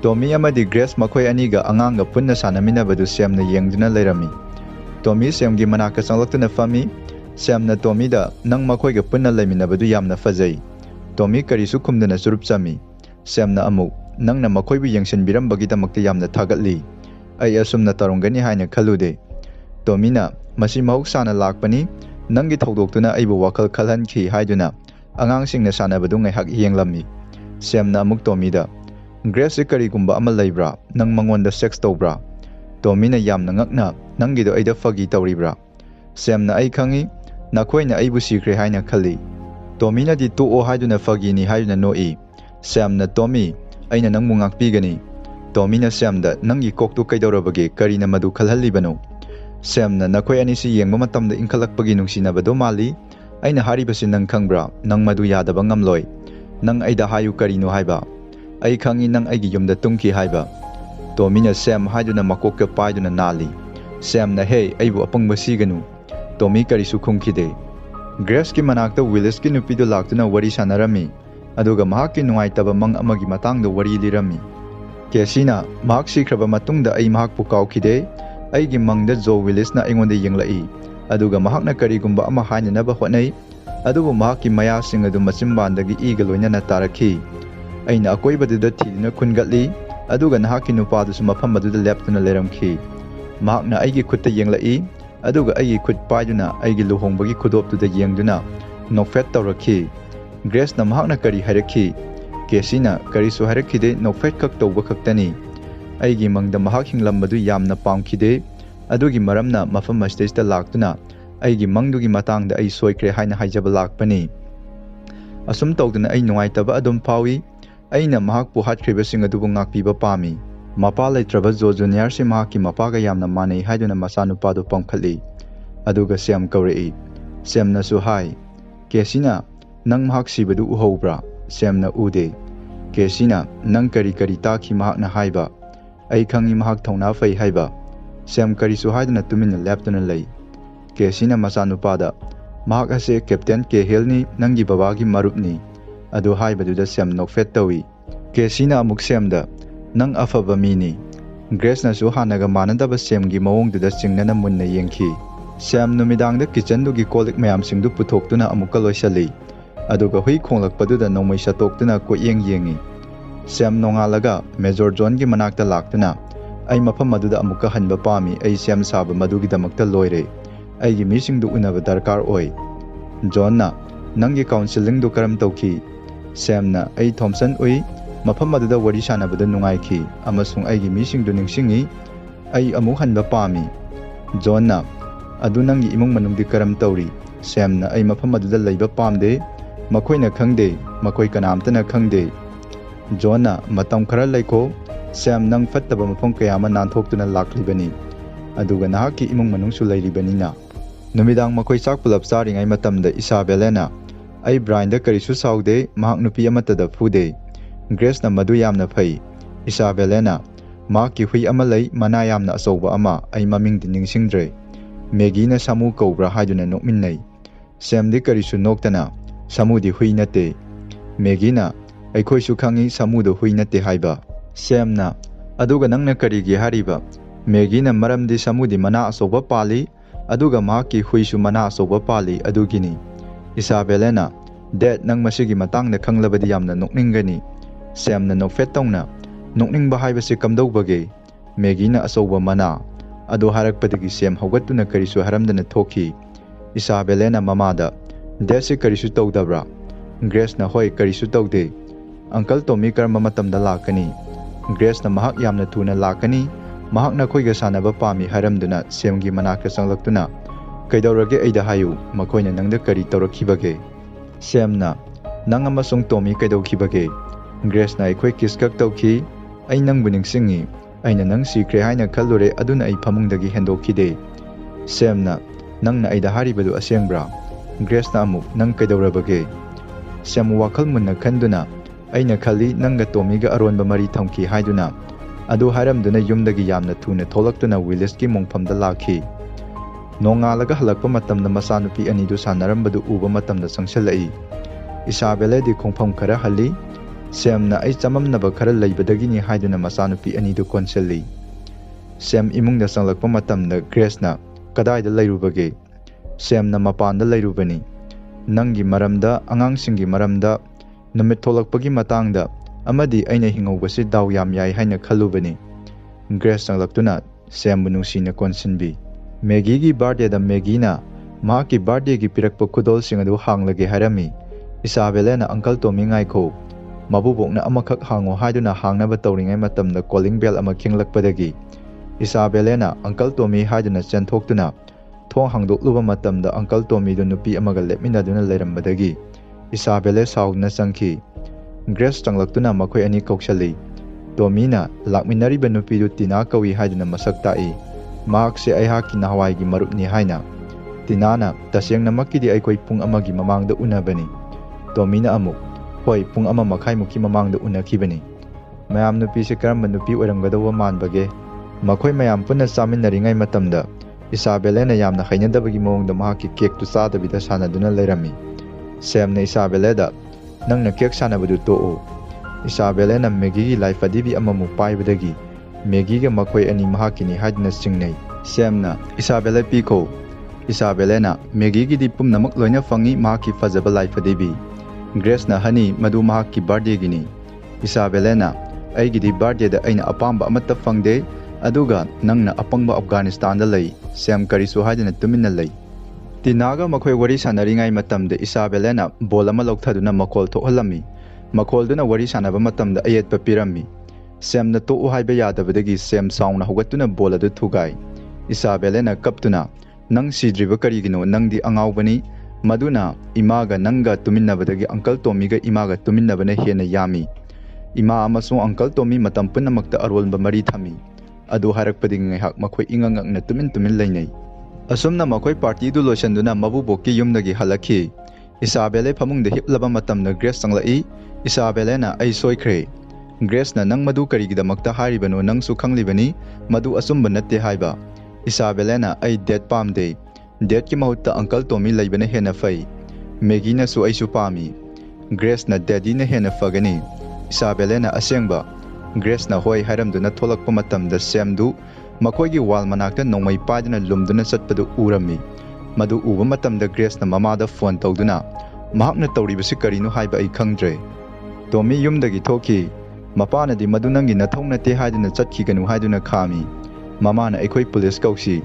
Tommy amadi Grace makhoi aniga anganga punna sanaminabadu Samna yengduna leirami. Tommy Samgi manaka changlakduna fami. Samna Tommy da nang makhoiga punna leiminabadu yamna fajai. Tommy karisu khumduna surup chami. Samna amuk nangna makhoibu yengsinbirambagidamakta yamna thagatli. Ai asumna tarongani haina khalude. Tommy na masi mahauksana lakpani nangi thaudoktuna aibu wakhal khalhankhi haiduna angangsingna sanabadu ngaihak yenglami. Samna amuk Tommy da Grace karigumba ama leibra nang mangonda sex tawbra. Tommy na yamna ngakna nangido aida fagi tawribra. Samna ai khangi nakhoina aibu sikre haina khali. Tommy na di tuo haiduna fagi ni haiduna noi. Samna Tommy aina nang mungakpigani. Tommy na Samda nangi koktu kaidorabage karina madu khalhalibano. Samna nakhoi anisi yengba matamda inkhalakpagi nungsinabado mali aina haribasi nang khangbra nang madu yadaba ngamloi. Nang aida hayu karino haiba. Ai khangi nang aigi yumda tungki haiba. Tommy na Sam haiduna makokka paiduna nali. Samna hey aibu apangba siganu. Tommy karisu khumkhide. Grace ki manakta Willis ki nupido laktuna wari sanarami. Aduga mahakki nungaitaba mang amagi matangda wari lirami. Kesina mahak sikraba matungda ai mahakpu kaukhide. Aigi mangda Joe Willis na ingonda yenglai. Aduga mahakna karigumba ama hainanaba hotnai. Adubu mahakki mayasing adu machimbandagi iga loinana tarakhi. Aina akoibaduda thiduna khungatli. Aduga nahakki nupadusu mafam aduda leptuna leramkhi. Mahakna aigi khutta yenglai. Aduga aigi khut paiduna aigi luhongbagi khudoptuda yengduna nokfet tawrakhi. Grace na mahakna kari harakhi. Kesina karisu harakhide nokfet khak tawba khaktani. Aigi mangda mahak hinglambadu yamna pamkhide. Adugi maramna mafam stage laktuna aigi mangdugi matangda ai soikre haina haijaba lakpani. Asum tawduna ai nungaitaba adum phawi. Aina mahakpu hatkhribasing adubu ngakpiba pami. Mapa leitraba Jo Junior si mahakki mapaga yamna manei haiduna masanupadu pamkhali. Aduga Sam kaurei. Samna su hai. Kesina nang mahak sibadu uhobra. Samna ude. Kesina nang kari takhi mahakna haiba. Ai khangi mahak thongna fai haiba. Sam karisu haiduna tumina laptuna lei. Kesina masanupada mahak ase Captain Cahill ni nangi babagi marupni. Adu haibaduda Sam nokfet tawi. Kesina amuk Samda nang afaba mini. Grace na su hanaga manadaba Samgi mawongduda chingnana munna yengki. Sam numidangda kitchen dugi kolik mayam singdu putoktuna amuka loisali. Aduga hui khonglakpaduda nomai satoktuna ko yengi. Sam nongalaga Major John gi manakta laktuna. Ai mafam aduda amuka hanba pami ai Sam saba madugidamakta loire. Aigi misingdu unaba darkar oi. John na nangi counseling du karam tawki. Sam na ai Thompson ui mafam aduda wari sanabada nungaiki amasung aigi misingdu ningsingi ai amuk hanba pami. John na adu nangi imung manungdi karam tawri. Sam na ai mafam aduda leiba pamde makhoina khangde makoi kanamtana khangde. John na matam khara laiko Sam nang fattaba mafam kayama nanthokuna laklibani. Aduga nahaki imung manungsu leiribanina. Numidang makoi chak pulap charingai matamda Isabelena ai Brian da karisu saude mahak nupi amatada phude. Grace na madu yamna phai. Isabelena mahakki hui ama lei mana yamna achouba ama ai maming di ningsingdre. Maggie na Samu kaubra haiduna nokminnai. Sam di karisu noktana Samu di hui nate. Maggie na aikhoi su khangi Samu do hui nate haiba. Sam na aduga nangna karigi hariba. Maggie na maramdi Samu di mana achouba pali aduga mahakki hui su mana achouba pali adugini. Isabelena Dad nang masigi matangda khanglabadi yamna nokningani. Sam na nokfet tongna nokningba haibase kamdawbage. Maggie na achouba mana adu harakpadagi Sam haugatuna karisu haramdana thoki. Isabelena mamada Dad se karisu tawdabra. Grace na hoi karisu tawde. Uncle Tommy karma matamda lakani. Grace na mahak yamna thuna lakani, mahak na khoiga sanaba pami haramduna Samgi manakta changlaktunna kaidorage aida hayu makoina nangda kari tawrakhibage. Sam na nang amasung Tommy kaidawkhibage. Grace na aikhoi kiskak tawki, ai nangbu ningsingi, aina nang sikre haina khallure aduna ai phamungdagi hendokhide. Sam na nangna aida haribadu asengbra. Grace na amuk nang kaidawrabage. Sam wakhal munna khanduna aina khali nangga Tommy ga aronba mari thamki haiduna adu haramduna yumdagi yamna thuna tholaktuna Willis ki mongphamda lakhi. Nongalaga halakpa matamda masanupi anidu sanarambadu uba matamda sangsalai. Isabella di khongpham khara hali, Sam na ai chamamnaba khara leibadagini haiduna masanupi anidu konsalli. Sam imungda sanglakpa matamda Grace na kadaida leirubage. Sam na mapanda leirubani. Nangi maramda angangsinggi maramda numit tholakpagi matangda amadi aina hingawbasi daw yam yai haina khalubani. Grace sanglaktuna Sam bu nungsina konsinbi. Maggie gi birthday da Maggie na mahaki birthday gi pirakpa khudol sing adu hanglage harami. Isabella na Uncle Tommy ngaikho mabubok na amakhak hango haiduna hangnaba tawringai matamda calling bell ama khinglakpadagi. Isabella na Uncle Tommy haiduna chenthoktunna thong hangdokluba matamda Uncle Tommy du nupi amaga lepminaduna leirambadagi Isabella saugna changki. Grace changlaktuna makhoi ani koksali. Tommy na lakminariba nupi du Tina kawi haiduna masak tai. Mahak se aihaki nahawaigi marupni haina. Tina na tasengna makidi aikoi pung amagi mamangda unabani. Tommy na amuk hoi pung ama makhai muki mamangda unakhibani. Mayam nupi se karamba nupi oiramgadawa manbage. Makhoi mayam punna chaminnaringai matamda Isabella na yamna hainadabagi mawongda mahaki cake tu chadabida sanaduna leirami. Sam na Isabella da nangna cake sanabadu to'o. Isabella na Maggie gi life adibi amamu paibadagi Maggie ga makhoi ani mahakini haidna singnai. Sam na Isabella piko. Isabella na Maggie gi di pumnamak loina fangi mahaki fajaba life adibi. Grace na hani madu mahaki birthday gini. Isabella na aigi di birthday da aina apamba amata fangde aduga nangna apangba Afghanistan da lay. Sam karisu haidna tuminna lay. Tinaga makhoi wari sanaringai matamda Isabella na bol ama lauthaduna makol thohalami. Makolduna wari sanaba matamda ayetpa pirami. Sam na to'u haiba yadabadagi Sam sauna hogatuna bol adu thugai. Isabella na kaptuna nang sidriba karigino nangdi angawbani maduna imaga nanga tuminnabadagi Uncle Tommy ga imaga tuminnabana hena yami. Ima amasung Uncle Tommy matam punamakta arolba mari thami. Adu harakpadi ngaihak makhoi ingangakna tumin lainai. Asumna makhoi party du loisanduna mabubokki yumdagi halakhi. Isabella phamungda hiplaba matamna Grace sanglai. Isabella na ai soikre. Grace na nang madu karigidamakta haribano nangsu khanglibani madu asumba natte haiba. Isabella na ai dead pamde. Dead ki mahutta Uncle Tommy laibana hena fai. Maggie na su ai su pami. Grace na daddy na hena fagani. Isabella na asengba. Grace na hoi haramduna tholakpa matamda Sam du makoigi wal manakta nongmai paduna lumduna satpadu urami. Madu uba matamda Grace na mamada phone tawduna mahakna tawribasi karino haiba ai khangdre. Tommy yumdagi thoki mapana di madu nangi nathongna te haiduna chatkiganu haiduna khami. Mamana aikoi police kausi.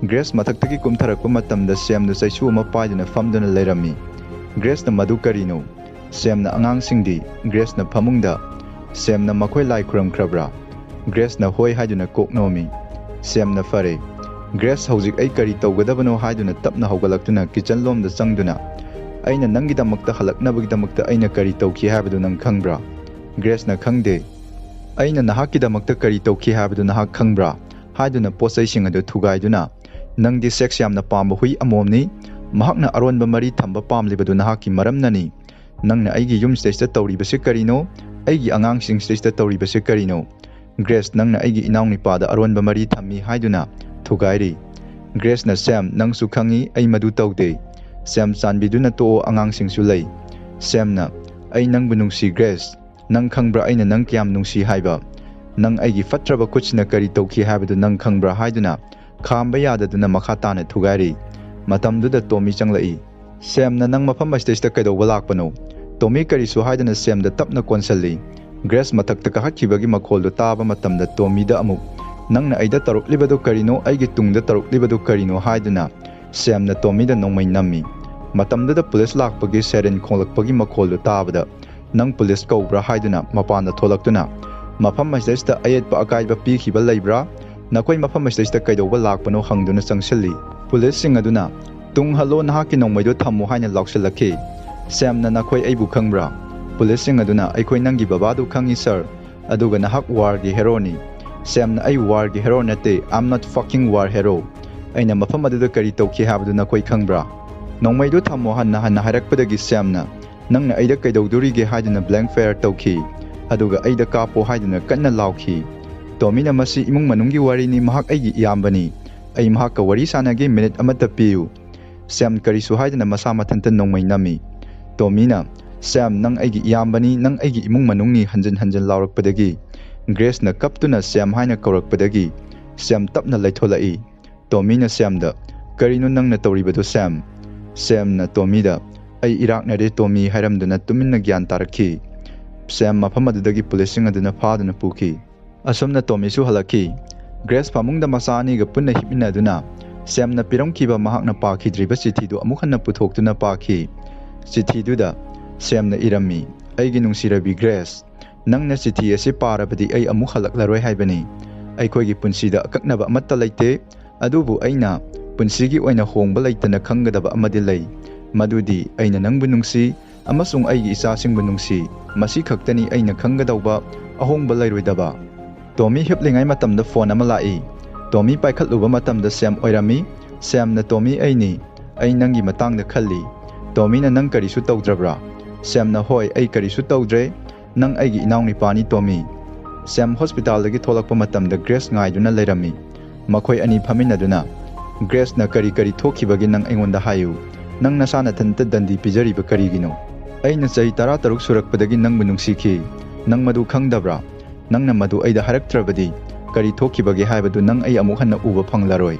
Grace mathaktagi kumtharakpa matamda Sam du saisu ama paiduna famduna leirami. Grace na madu karino. Sam na angangsingdi Grace na phamungda. Sam na makhoi lai khuramkrabra. Grace na hoi haiduna koknomi. Sam na fare. Grace hojik ai kari tawgadabano haiduna tapna hawgalaktuna kitchen lomda changduna aina nangidamakta halaknabagdamakta aina kari tawki habadu nang khangbra. Grace na khangde. Aina nahakidamakta kari tawki habadu nahak khangbra haiduna posai sing adu thugaiduna nangdi sex yamna pamba hui amomni mahakna aronba mari thamba pamlibadu nahaki maramnani nangna aigi yum stage ta tawribase karino aigi angangsing stage ta tawribase karino. Grace nangna aigi inawni pada aronba mari thammi haiduna thugairi. Grace na Sam nangsu khangi ai madu tawde. Sam chanbiduna to angangsingsu lay. Sam na ai nangbu nungsi Grace nang khangbra aina nang kyam nungsi haiba. Nang aigi fatraba kuchna kari tawki habadu nang khangbra haiduna khamba yadaduna makha tana thugairi. Matamduda Tommy changlai. Sam na nang mafam stage ta kaidoba lakpano. Tommy kari su haiduna Sam da tapna konsalli. Grace mathakta kahakhibagi makholdo taba matamda Tommy da amuk nangna aida taruklibadu karino aigi tungda taruklibadu karino haiduna Sam na Tommy da nongmai nammi. Matamda da police lakpagi siren khonglakpagi makholdo tabada nang police kaubra haiduna mapanda tholaktuna Mafam asida ayetpa akaiba pikhiba leibra nakoi mafam asida kaidauba lakpano hangduna changsilli police sing aduna tung halo nahaki nongmaido thammo haina lauksilakhi Sam na nakoi aibu khangbra police sing aduna aikoi nangi babadu khangi sir aduga nahak war gi hero ni Sam na ai war gi hero nate I'm not fucking war hero aina mafam aduda kari tawki habdu nakoi khangbra nongmaido thammo hanna harakpadagi Sam na nangna aida kaidawduri ge haiduna blank fare tawki aduga aida kapo haiduna kanna laukhi Tommy na masi imung manunggi wari ni mahak aigi iyambani ai mahak ka wari sanage minute amata piu Sam kari su haiduna masa mathantan nongmai nami Tommy na Sam nang aigi iyambani nang aigi imung manungni hanjan laurakpadagi Grace na kaptuna Sam haina kaurakpadagi Sam tapna laitholai Tommy na Sam da karino nang na tawribadu Sam na Tommy da ai irak na re Tommy hairamduna tuminna gyan tarakhi Sam mafam adudagi policing aduna phaduna pukhi asomna Tommy su halakhi Grace pamungda masani ga punna hipina aduna Sam na piramkhiba mahakna pakhidriba chithi du amuk hanna puthoktuna pakhi chithi du da Sam na irami aigi nungsirabi Grace nangna chithi ase parabadi ai amuk halaklaroi haibani aikhoigi punsida akaknaba amatta laite adubu aina punsigi oina hongba laitana khangadaba amadi lei madudi aina nangbu nungsi amasung aigi isasingbu nungsi masi khaktani aina khangadauba ahongba lairoidaba Tommy hiplingai matamda phone ama lai Tommy paikhatluba matamda Sam oirami Sam na Tommy aini ai nangi matangda khalli Tommy na nang karisu tawdrabra Sam na hoi ai karisu tawdre nang aigi inaungni pani Tommy Sam hospital dagi tholakpa matamda Grace ngaiduna leirami makhoi ani phaminaduna Grace na kari thokibagi nang aingonda hayu nang nasana thanta dandi pijariba karigino aina chai 13 surakpadagi nang bunungsikhi nang madu khangdabra nang na madu aida haraktrabadi kari thokibagi haibadu nang ai amuk hanna uba phanglaroi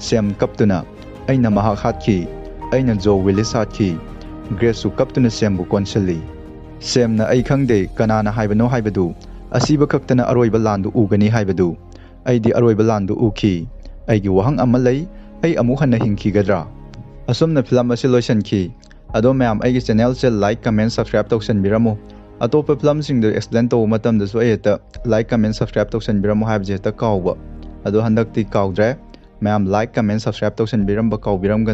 Sam kaptuna aina mahak hatkhi aina Jo Willis hatkhi Grace su kaptuna Sam bu konselli Sam na ai khangde kanana haibano haibadu asiba khaktana aroiba landu ugani haibadu aidi aroiba landu ukhi aigi wahang amalai ai amuk hanna hingkhigadra asomna film ase loisanki ado mayam aigi channel se like comment subscribe tawsan biramo atopa film sing de explain to matam da so ayeta like comment subscribe tawsan biramo haibje ta kawba ado handakti kawdre mayam like comment subscribe tawsan biramba kawbiram